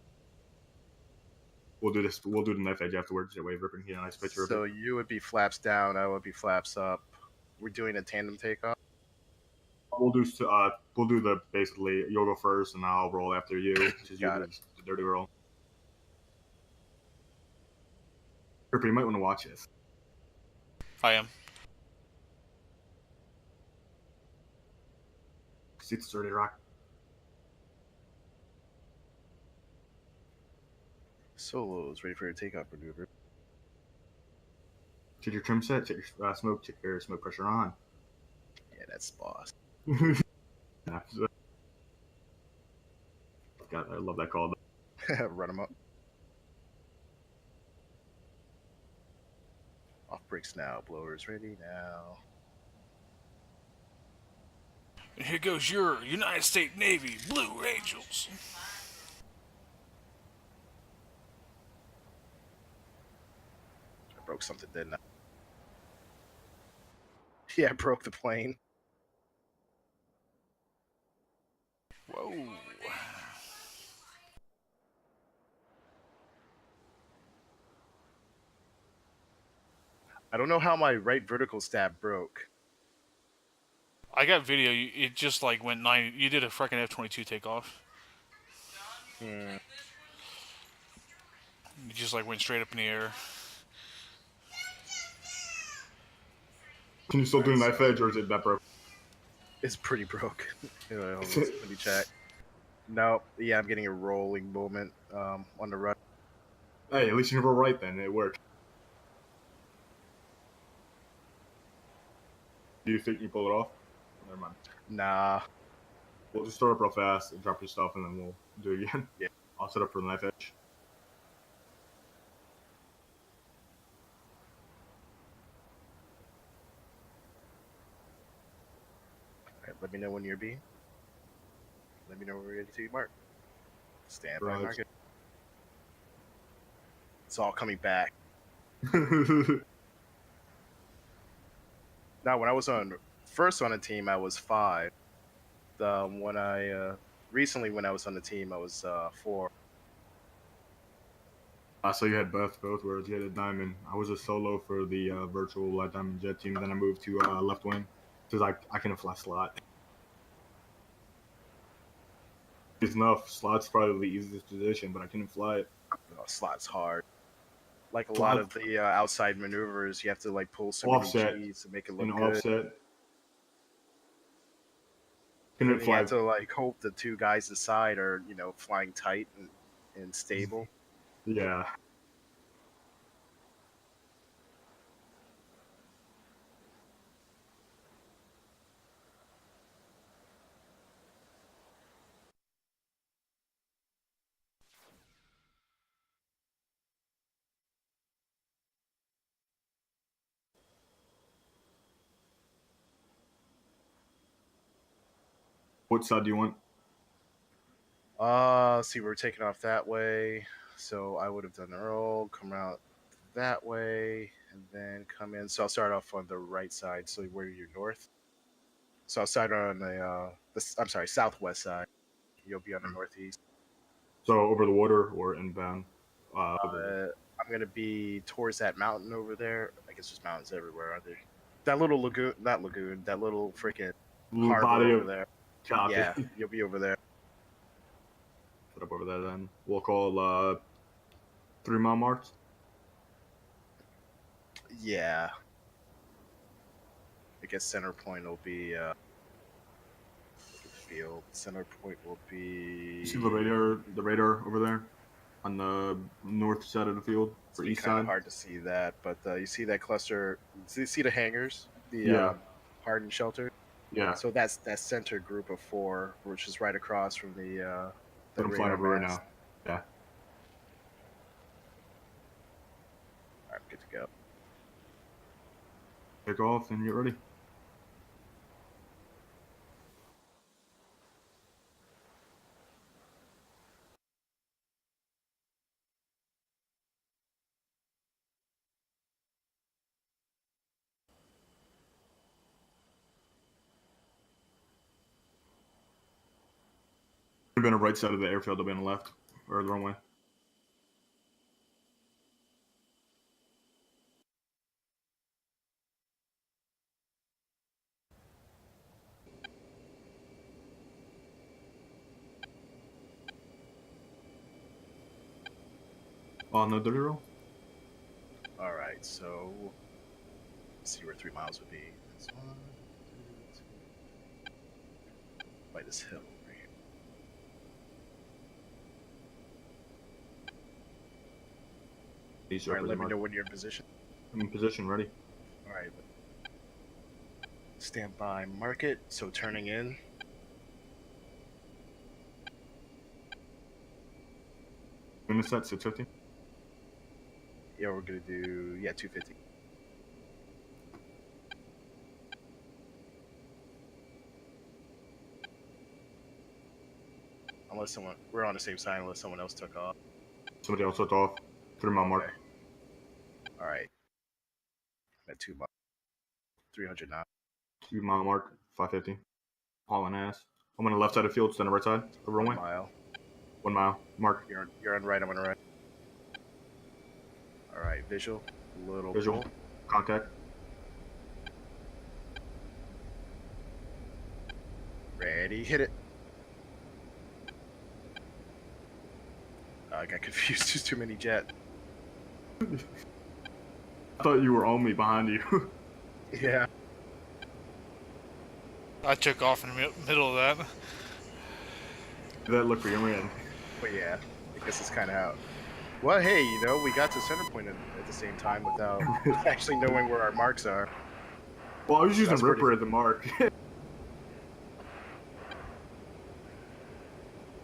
We'll do this. We'll do the knife edge afterwards. That way, ripping here, nice picture. So you would be flaps down. I would be flaps up. We're doing a tandem takeoff. We'll do the basically. You'll go first, and I'll roll after you. Because Got you it. do the dirty roll. Ripper, you might want to watch this. I am. See, it's dirty rock. Solos ready for your takeoff maneuver. Check your trim set. Check your smoke. Check your smoke pressure on. Yeah, that's boss. Yeah, God, I love that call. Run them up. Off brakes now. Blowers ready now. And here goes your United States Navy Blue Angels. I broke something, didn't I? Yeah, I broke the plane. Whoa. I don't know how my right vertical stab broke. I got video. It just like went 90. You did a freaking F-22 takeoff. Hmm. It just like went straight up in the air. Can you still do knife edge, or is it that broke? It's pretty broken. Let me check. No, yeah, I'm getting a rolling movement on the run. Hey, at least you never right then. It worked. Do you think you pull it off? Never mind. Nah. We'll just throw it up real fast and drop your stuff, and then we'll do it again. Yeah. I'll set up for the knife edge. All right, let me know when you're being. Let me know when we're ready to mark. Stand by Right. market. It's all coming back. Now, when I was first on a team, I was 5. When I recently, when I was on the team, I was 4. So you had both, whereas you had a diamond. I was a solo for the virtual light diamond jet team. Then I moved to left wing because I can fly slot. It's enough. Slot's probably the easiest position, but I couldn't fly it. Slot's hard. Like a Slot- lot of the outside maneuvers, you have to like pull so Offset. many G's to make it look An good. offset. And Couldn't you fly. have to like hope the 2 guys inside are flying tight and stable. Yeah. What side do you want? See, we're taking off that way, so I would have done the roll, come out that way, and then come in. So I'll start off on the right side. So where you're north. So I'll start on I'm sorry, southwest side. You'll be on the northeast. So over the water or inbound? I'm gonna be towards that mountain over there. I guess there's mountains everywhere, aren't there? That little lagoon, not lagoon, that little freaking harbor body over of there. copy. Yeah, you'll be over there. Put up over there then. We'll call 3 mile marks. Yeah. I guess center point will be field. Center point will be. You see the radar over there on the north side of the field for It's east kind of side. hard to see that, but you see that cluster. You see the hangars, the Yeah. hardened shelter. Yeah. So that's that center group of 4, which is right across from the I'm flying radar over right mast. now. Yeah. All right, good to go. Take off and get ready. We've been on the right side of the airfield. They'll be on the left or the wrong way. On the dirty roll. All right, so let's see where 3 miles would be. That's 1, 2, 3. By this hill right here. These All are right, let me know when you're in position. I'm in position, ready. All right. Stand by market. So turning in. When is that? 650. Yeah, we're gonna do 250. Unless we're on the same side unless someone else took off. Somebody else took off. 3 mile mark. Okay. All right. I'm at 2 miles. 300 now. 2 mile mark. 550. Hauling ass. I'm on the left side of the field. Stand on the right side. The wrong 1 way. mile. 1 mile. Mark. You're on right. I'm on right. All right. Visual. Visual. Pull. Contact. Ready, hit it. I got confused. There's too many jet. I thought you were on me behind you. Yeah. I took off in the middle of that. That look for your win. But yeah, I guess it's kind of out. Well, hey, you know, we got to center point at the same time without actually knowing where our marks are. Well, I was using That's Ripper pretty- as the mark. I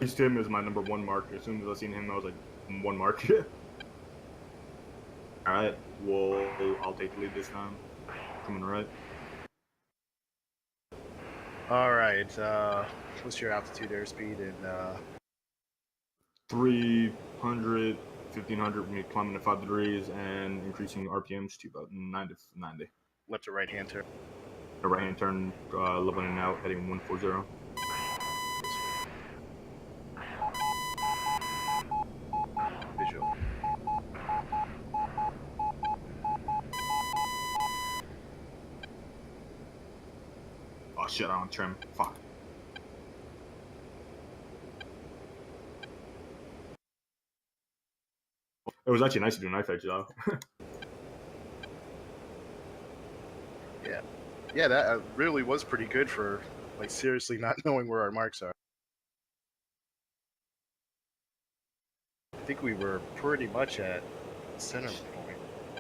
used him as my number 1 mark. As soon as I seen him, I was like, 1 mark. Alright, well, I'll take the lead this time. Coming right. All right. What's your altitude, airspeed, and 300, 1500 when you're climbing to 5 degrees, and increasing RPMs to about 90. left to right hand turn? A right hand turn, leveling out, heading 140. Visual. Oh shit, I don't trim. Fuck. It was actually nice to do a knife edge though. Yeah, that really was pretty good for, like, seriously not knowing where our marks are. I think we were pretty much at center point.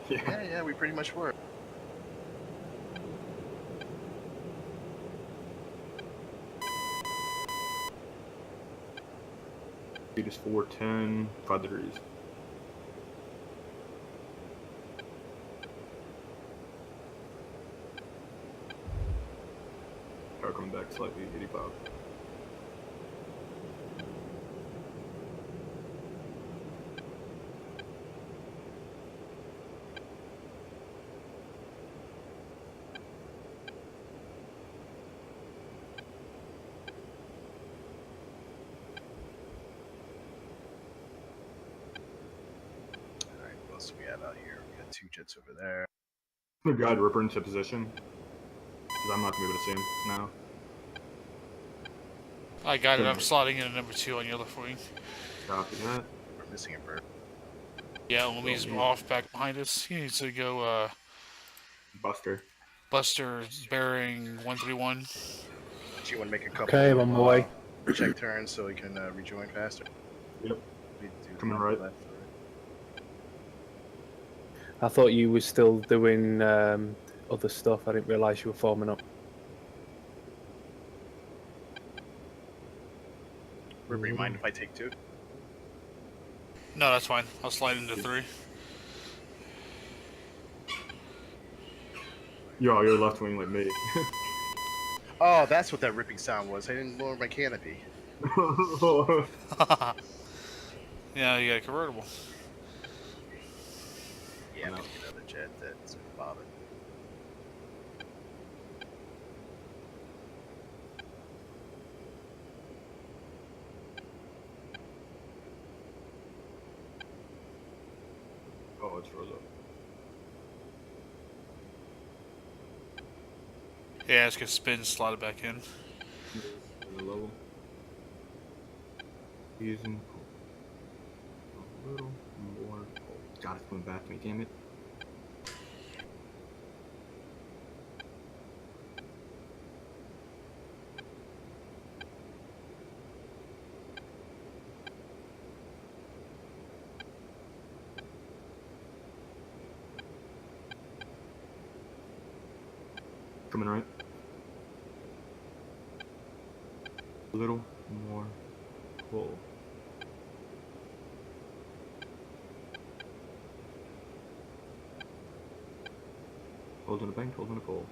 Yeah, we pretty much were. Speed is 410, 5 degrees. Power coming back slightly, 85. All right, what else do we have out here? We got 2 jets over there. I'm gonna guide Ripper into position. Because I'm not gonna be able to see him now. I got it. I'm slotting in a number 2 on your left wing. Copy that. We're missing a bird. Yeah, when he's off back behind us, he needs to go Buster. Buster bearing 131. Do you want to make a couple Okay, I'm on my way. check turns so he can rejoin faster? Yep. We do Coming the right. left, I thought you were still doing other stuff. I didn't realise you were forming up. Ripper, you mind if I take 2? No, that's fine. I'll slide into 3. Yo, you're left wing like me. Oh, that's what that ripping sound was. I didn't lower my canopy. Yeah, you got a convertible. Yeah, No. maybe another jet that's bobbing. Oh, it's froze up. Yeah, it's gonna spin, slot it back in. The level. Using a little more. Oh, God, it's coming back to me, damn it. Coming right. A little more pull. Hold on a bank, hold on a pull.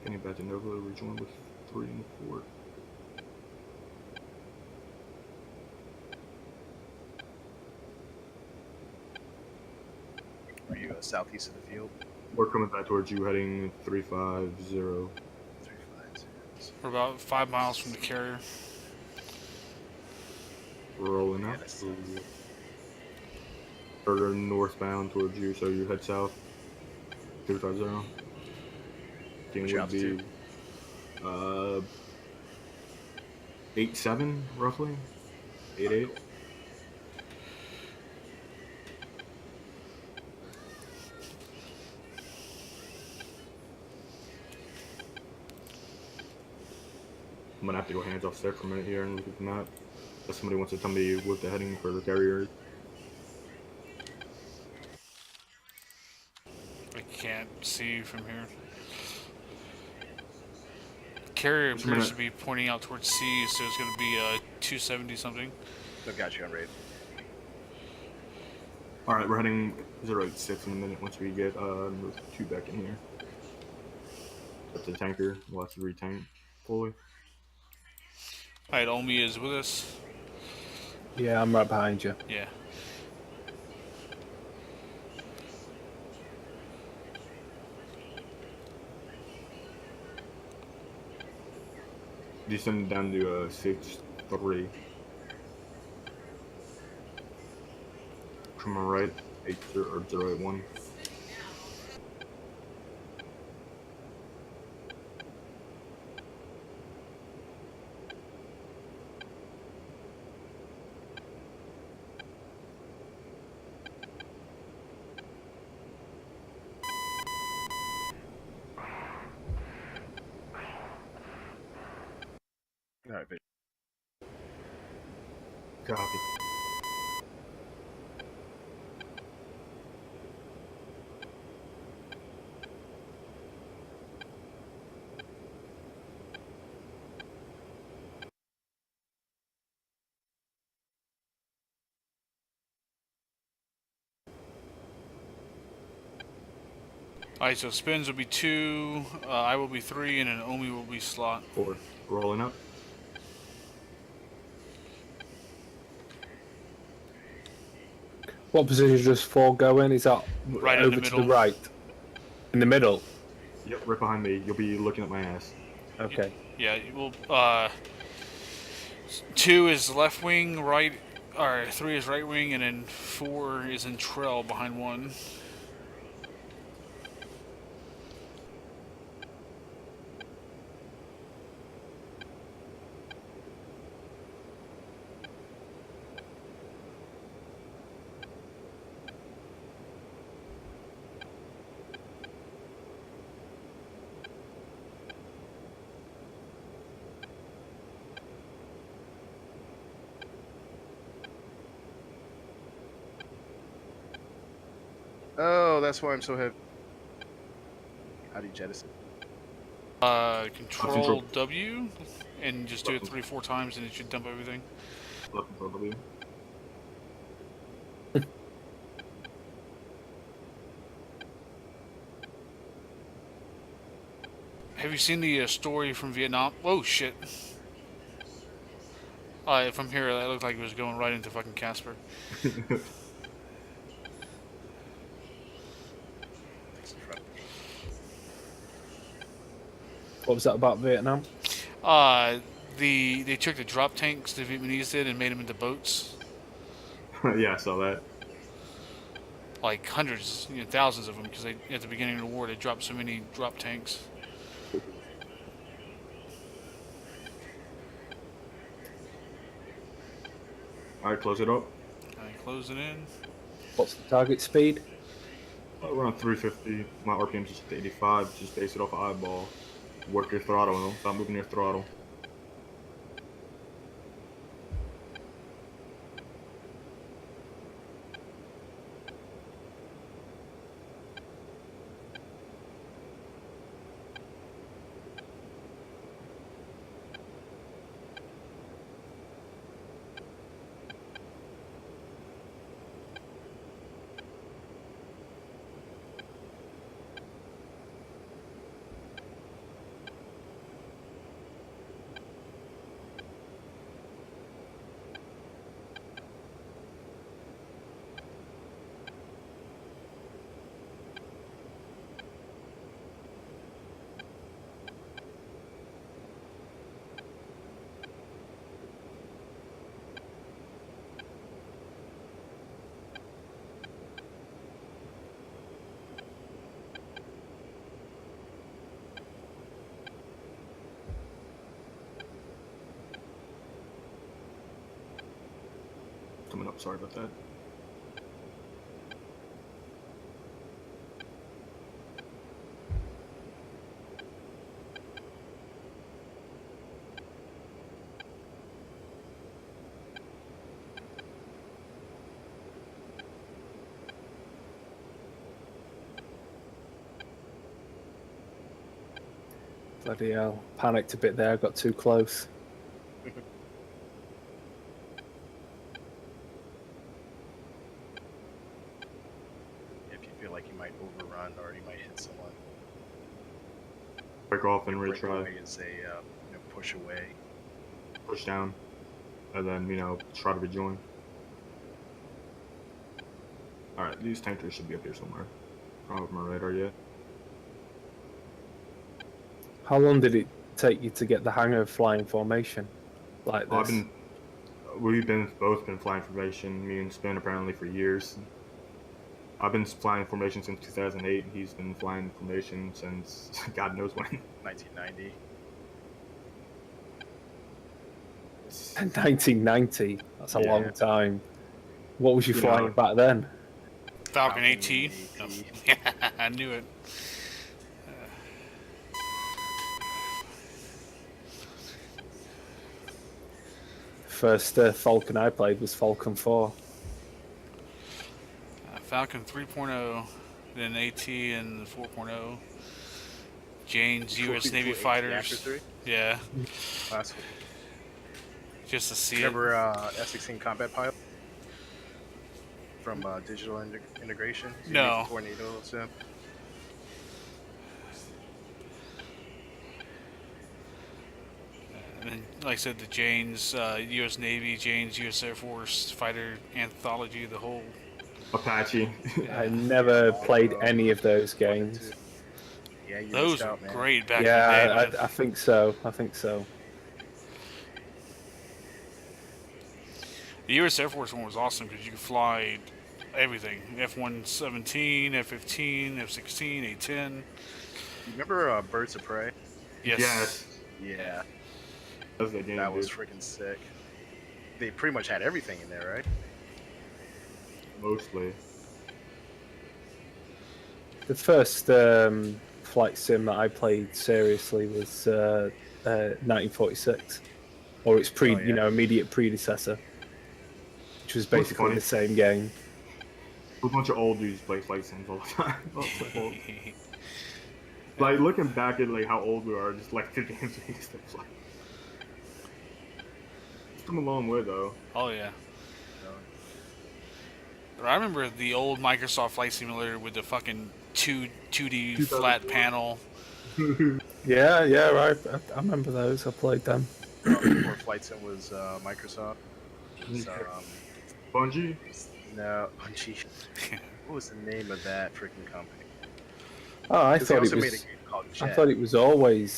Getting back to Nova, rejoin with 3 and 4. Are you southeast of the field? We're coming back towards you, heading 350. 350. We're about 5 miles from the carrier. Rolling Yeah, up. that's- Further northbound towards you, so you head south. 350. King What's your would be altitude? 87 roughly. 88. I'm gonna have to go hands off stick for a minute here and look at the map. If somebody wants to tell me what the heading for the carrier is. I can't see from here. Carrier Just a appears minute. to be pointing out towards C, so it's going to be 270 something. I got you on raid. All right, we're heading 086 in a minute once we get number 2 back in here. That's the tanker. We'll have to retank fully. Alright, Omi is with us. Yeah, I'm right behind you. Yeah. Descend down to 6-3. From my right, 081. All right, Vic. Copy. Alright, so spins will be 2, I will be 3, and then Omi will be slot. 4. Rolling up. What position does 4 go in? Is that Right in the over to the middle. right? In the middle? Yep, right behind me. You'll be looking at my ass. Okay. Yeah, we'll, 2 is left wing, right, or 3 is right wing, and then 4 is in trail behind 1. Oh, that's why I'm so heavy. How do you jettison? Control W, and just do it 3-4 times, and it should dump everything. Left control W. Have you seen the story from Vietnam? Whoa, shit. From here, that looked like it was going right into fucking Casper. What was that about Vietnam? They took the drop tanks the Vietnamese did and made them into boats. Yeah, I saw that. Like hundreds, thousands of them, because at the beginning of the war they dropped so many drop tanks. Alright, close it up. I close it in. What's the target speed? Around 350. My RPM's just 85. Just base it off of eyeball. Work your throttle, stop moving your throttle. coming up. Sorry about that. Bloody hell. Panicked a bit there, got too close. If you feel like you might overrun or you might hit someone, Break off and break retry. away is a push away. Push down. And then, try to rejoin. Alright, these tankers should be up here somewhere. I don't have my radar yet. How long did it take you to get the hang of flying formation like this? We've both been flying formation, me and Spin apparently for years. I've been flying formation since 2008, and he's been flying formation since God knows when. 1990. 1990. That's a long time. What was you You flying know, back then? Falcon AT. AT. Oh, yeah, I knew it. First Falcon I played was Falcon 4. Falcon 3.0, then AT and the 4.0. Jane's U.S. Navy fighters. Yeah, That's cool. just to see Remember F-16 combat pilot from Digital Integration? No. Tornado sim. And then, like I said, the Jane's U.S. Navy, Jane's U.S. Air Force fighter anthology, the whole. Apache. I never played any of those games. Yeah, you Those missed were out, man. great back in the Yeah, day. Man. I think so. I think so. The U.S. Air Force one was awesome because you could fly everything: F-117, F-15, F-16, A-10. You remember Birds of Prey? Yes. Yeah, That's the game, that was dude. freaking sick. They pretty much had everything in there, right? Mostly. The first flight sim that I played seriously was 1946, or its immediate predecessor, which was basically funny? the same game. A bunch of old dudes play flight sims all the time. Like, looking back at how old we are, just like the games we used to play. It's come a long way though. Oh yeah. I remember the old Microsoft Flight Simulator with the fucking 2D flat panel. Yeah, right. I remember those. I played them. Before Flight Sim was Microsoft. It was, Bungie? no, Bungie. What was the name of that freaking company? Oh, I 'Cause they thought it also made a was. game called I Jet. thought it was always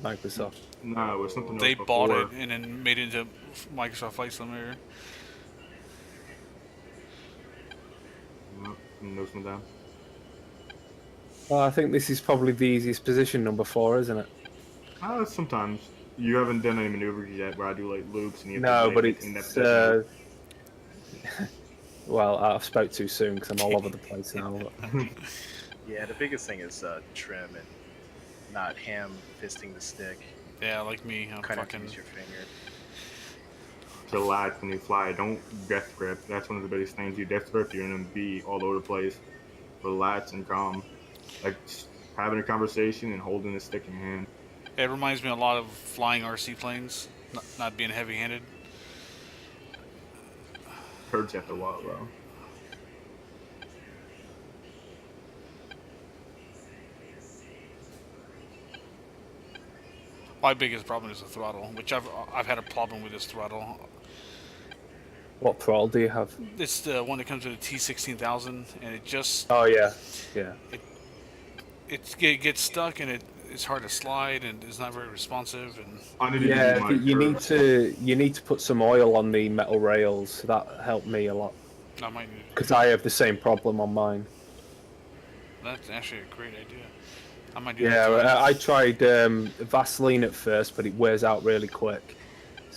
Microsoft. Nah, it was something else They bought before. it and then made it into Microsoft Flight Simulator. Notes them down. Well, I think this is probably the easiest position, number 4, isn't it? Sometimes. You haven't done any maneuvers yet where I do loops and you have No, to but anything it's. that Well, I've spoke too soon because I'm all over the place now. But... Yeah, the biggest thing is trim and not ham fisting the stick. Yeah, like me. I'm Kind of fucking. use your finger. Relax when you fly. Don't death grip. That's one of the biggest things. You death grip, you're gonna be all over the place. Relax and calm. Like just having a conversation and holding the stick in your hand. It reminds me a lot of flying RC planes, not being heavy-handed. Hurts after a while, bro. My biggest problem is the throttle, which I've had a problem with this throttle. What throttle do you have? It's the one that comes with a T16000, and it just Oh yeah. it gets stuck and it's hard to slide and it's not very responsive and. I need to use Yeah, my you need to put some oil on the metal rails. That helped me a lot I might. because I have the same problem on mine. That's actually a great idea. I might do that. Yeah, tonight. I tried Vaseline at first, but it wears out really quick.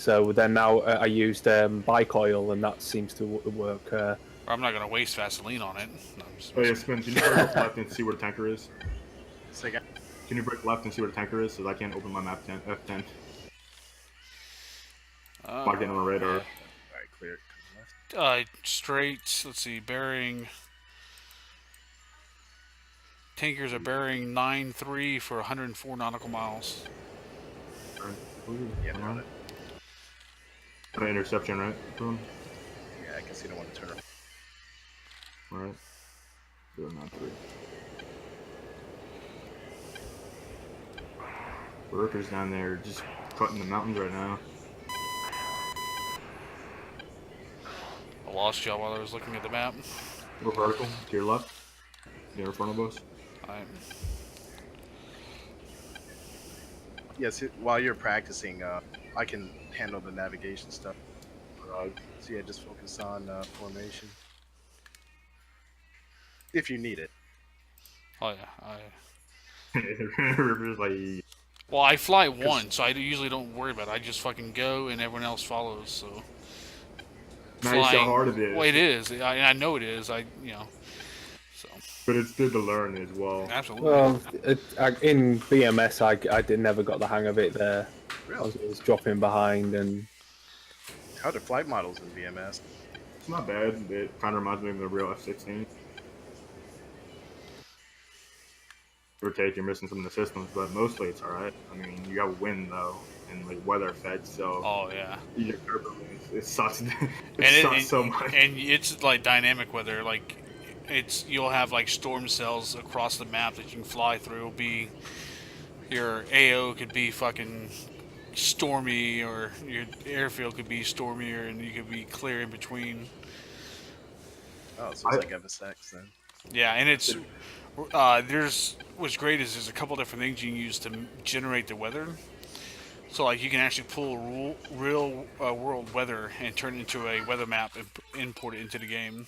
So then now I used bike oil, and that seems to work. I'm not gonna waste Vaseline on it. No, I'm just Oh yeah, Spin, can you break left and see where the tanker is? So I got, Can you break left and see where the tanker is? So I can't open my map tent, F10. Not getting on the radar. all right, clear. Left. Straight. Let's see. Bearing. Tankers are bearing 9-3 for 104 nautical miles. Yeah, got it. An interception, right? Boom. Yeah, I guess you don't want to turn around. Alright. 093. Workers down there just cutting the mountains right now. I lost y'all while I was looking at the map. Go vertical to your left. They're in front of us. Alright. Yes, while you're practicing, I can handle the navigation stuff. Right. So yeah, just focus on formation. If you need it. Oh yeah. Rivers like. Well, I fly one, so I usually don't worry about it. I just fucking go, and everyone else follows. So. Nice how hard it is. Well, it is. I know it is. So. But it's good to learn as well. Absolutely. Well, in BMS, I never got the hang of it there. Really? I was always dropping behind, and How are flight models in VMS? It's not bad. It kind of reminds me of the real F-16. Or take, you're missing some of the systems, but mostly it's alright. I mean, you got wind though, and like weather effects, so Oh yeah. you get turbulence. It sucks. And Sucks so much. And it's like dynamic weather. Like, you'll have like storm cells across the map that you can fly through. It'll be your AO could be fucking stormy, or your airfield could be stormier, and you could be clear in between. Oh, so it's like FSX then. Yeah, and it's what's great is there's a couple different things you can use to generate the weather. So like you can actually pull real world weather and turn it into a weather map and import it into the game.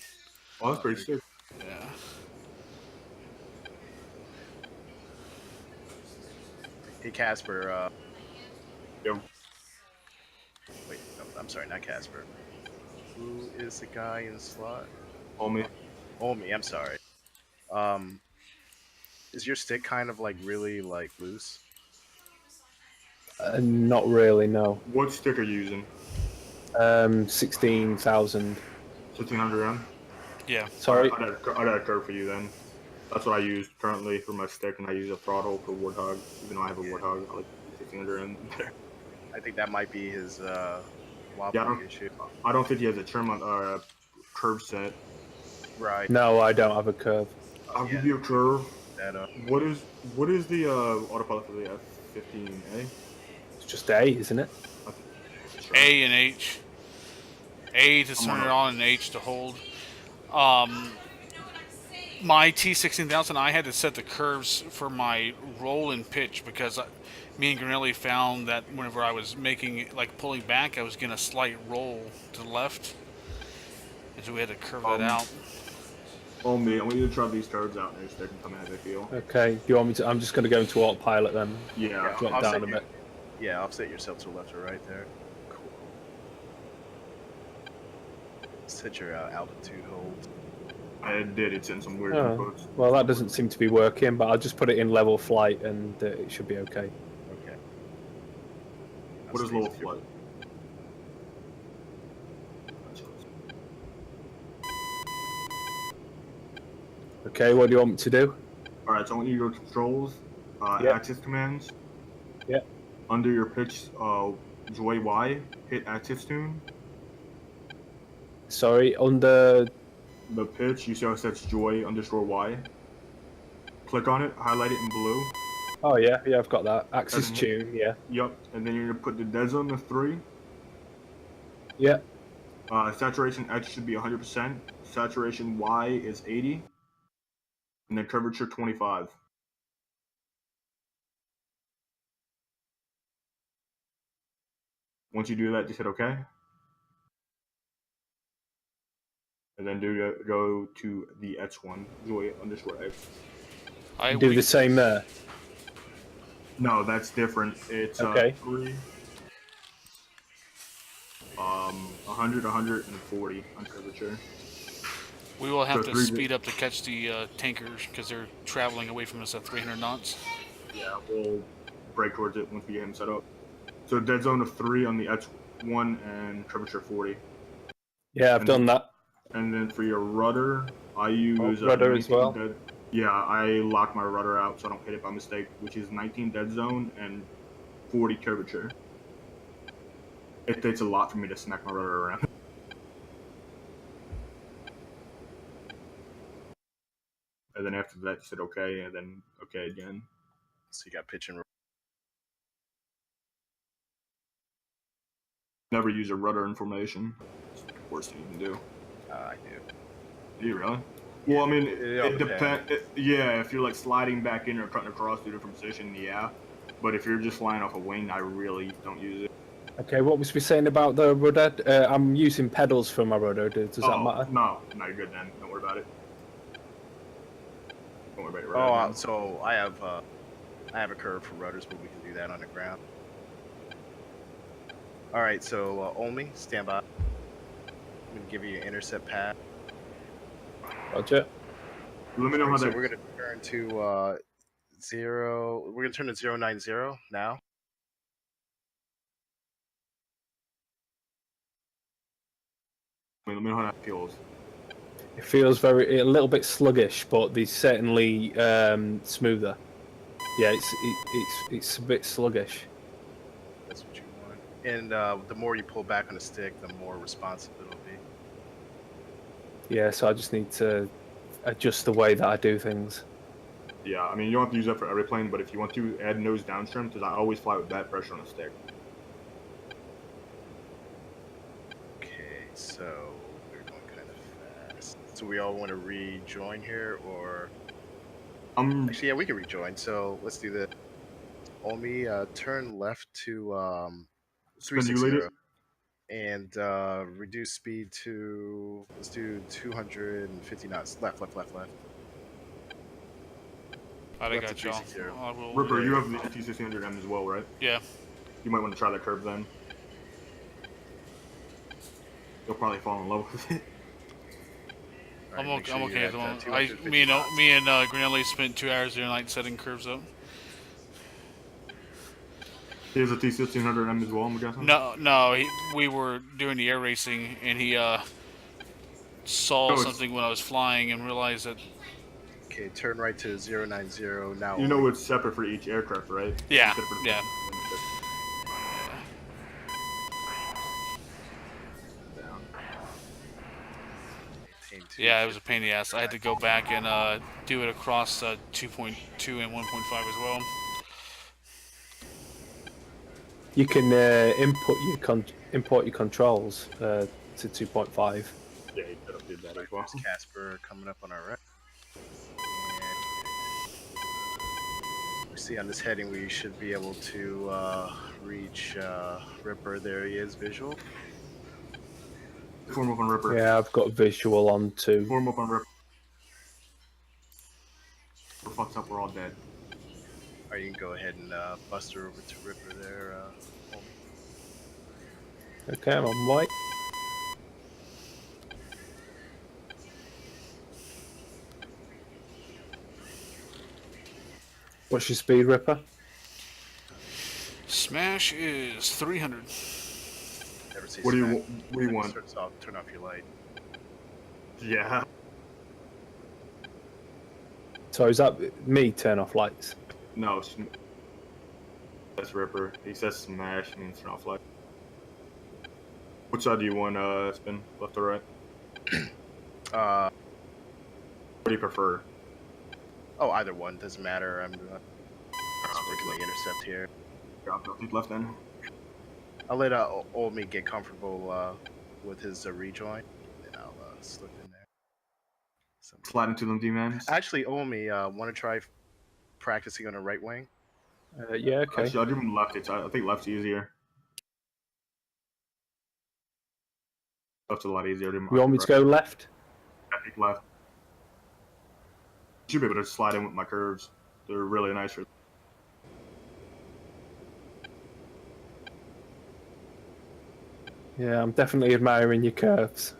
Oh, that's pretty sick. Yeah. Hey Casper, Yo. wait, no, I'm sorry, not Casper. Who is the guy in the slot? Homie. Omi, I'm sorry. Is your stick kind of like really like loose? not really, no. What stick are you using? 16,000. 1600 M? Yeah. Sorry. I'd add a curve for you then. That's what I use currently for my stick, and I use a throttle for Warthog. Even though I have a Warthog, I like 1600 M there. I think that might be his wobbly Yeah, issue. I don't think he has a trim on curve set. Right. No, I don't have a curve. I'll give you a curve. That, What is the autopilot for the F-15A? It's just A, isn't it? A and H. A to turn it on and H to hold. My T16000, I had to set the curves for my roll and pitch because me and Granelli found that whenever I was pulling back, I was getting a slight roll to the left. And so we had to curve that out. Oh me, I want you to try these curves out and stick and tell me how they feel. Okay. Do you want me to? I'm just going to go into autopilot then. Yeah. Drop down a bit. Yeah, offset yourself to the left or right there. Cool. Set your altitude hold. I did. It's in some weird Oh, inputs. well, that doesn't seem to be working, but I'll just put it in level flight, and it should be okay. Okay. What is low flight? Okay, what do you want me to do? Alright, so I want you to go to controls, Yeah. access commands. Yeah. Under your pitch, joy Y, hit access tune. Sorry, under... The pitch, you see how it says joy_Y? Click on it, highlight it in blue. Oh, yeah, I've got that. Axis Mhm. tune, yeah. Yep, and then you're gonna put the DESON to 3. Yeah. Saturation X should be 100%. Saturation Y is 80. And then curvature 25. Once you do that, just hit OK. And then go to the X one, joy_X. Do the same there. No, that's different. It's Okay. 3. 100, 140 on curvature. We will have So to speed up to catch the tankers because they're traveling away from us at 300 knots. Yeah, we'll break towards it once we get him set up. So dead zone of 3 on the X1 and curvature 40. Yeah, I've done that. And then for your rudder, I use rudder as well. Yeah, I lock my rudder out so I don't hit it by mistake, which is 19 dead zone and 40 curvature. It takes a lot for me to smack my rudder around. And then after that, you said okay, and then okay again. So you got pitch and Never use a rudder in formation. It's the worst thing you can do. I do. Do you really? Well, I mean, It it depends. Yeah, if you're like sliding back in or cutting across to a different position, yeah. But if you're just flying off a wing, I really don't use it. Okay, what was we saying about the rudder? I'm using pedals for my rudder. Does that matter? No, you're good then. Don't worry about it. Don't worry about your rudder. Oh, so I have a curve for rudders, but we can do that on the ground. All right, so Omi, stand by. I'm gonna give you an intercept path. Roger. Let me know how So that. we're gonna turn to 0. We're gonna turn to 090 now. Let me know how that feels. It feels a little bit sluggish, but they're certainly smoother. Yeah, it's a bit sluggish. That's what you want. And the more you pull back on the stick, the more responsive it'll be. Yeah, so I just need to adjust the way that I do things. Yeah, I mean, you don't have to use that for every plane, but if you want to add nose downstream, because I always fly with that pressure on the stick. Okay, so we're going kind of fast. So we all want to rejoin here, or actually, yeah, we can rejoin. So let's do this. Omi, turn left to 360, and reduce speed to, let's do 250 knots. Left. I Left got to y'all. 360. Ripper, you have the T1600M as well, right? Yeah. You might want to try that curve then. You'll probably fall in love with it. I'm Alright, make sure okay you're at the moment. 250 Me knots. and Grinelli spent 2 hours the other night setting curves up. He has a T1600M as well, I'm guessing? No, we were doing the air racing, and he saw something when I was flying and realized that. Okay, turn right to 090 now. You know it's separate for each aircraft, right? Yeah, yeah. Yeah, it was a pain in the ass. I had to go back and do it across 2.2 and 1.5 as well. You can import your controls to 2.5. Yeah, you could have did that as well. Casper coming up on our right. And we see on this heading we should be able to reach Ripper. There he is, visual. Form up on Ripper. Yeah, I've got visual on too. Form up on Ripper. We're fucked up, we're all dead. Or you can go ahead and buster over to Ripper there. Okay, I'm on white. What's your speed, Ripper? Smash is 300. What do you want? Turn off your light. Yeah. So is that me turn off lights? No, that's Ripper. He says smash means turn off light. Which side do you want, spin? Left or right? What do you prefer? Oh, either one. Doesn't matter. I'm working the intercept here. I'll take left then. I'll let old me get comfortable with his rejoin, and I'll slip in there. Slide into them D-mans. Actually, Omi, want to try practicing on a right wing? Yeah, okay. Actually, I'll do him left. I think left's easier. Left's a lot easier. You want me to go left? I think left. Should be able to slide in with my curves. They're really nice for. Yeah, I'm definitely admiring your curves.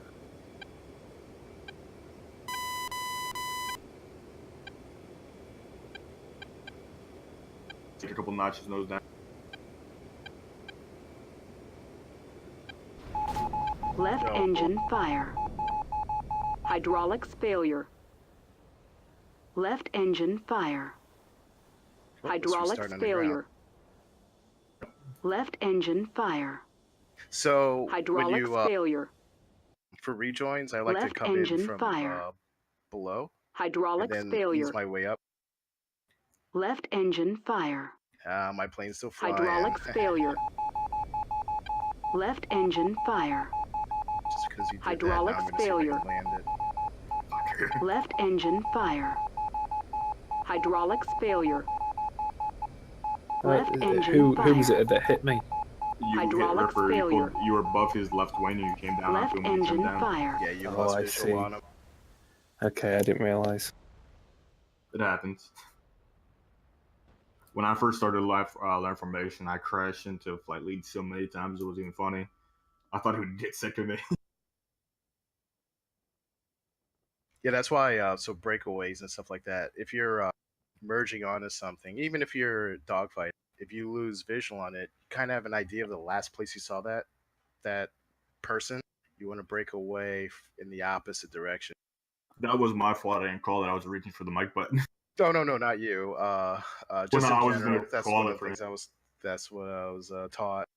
Take a couple notches nose down. Left Oh, engine fire. Hydraulics failure. Left engine fire. oh, let's Hydraulics restart underground. failure. Left engine fire. So when Hydraulics you failure. for rejoins, I like to Left come in engine from fire. below and Hydraulics then failure. ease my way up. Left engine fire. My plane's still flying. Hydraulics failure. Left engine fire. Just because you did Hydraulics that, now I'm gonna failure. see if I can land it. Left engine fire. Hydraulics failure. Left engine Who fire. was it that hit me? You hit Hydraulics Ripper. failure. You were above his left wing and you came down Left onto him and you engine came down. fire. Yeah, you Oh, lost I visual see. on him. Okay, I didn't realise. It happens. When I first started learn formation, I crashed into flight lead so many times it wasn't even funny. I thought he would get sick of me. Yeah, that's why. So breakaways and stuff like that. If you're merging onto something, even if you're dogfighting, if you lose visual on it, you kind of have an idea of the last place you saw that person. You want to break away in the opposite direction. That was my fault. I didn't call it. I was reaching for the mic button. Oh no, not you. Just Well, no, I in was general. gonna That's call one it of the for things I was. That's what I was taught.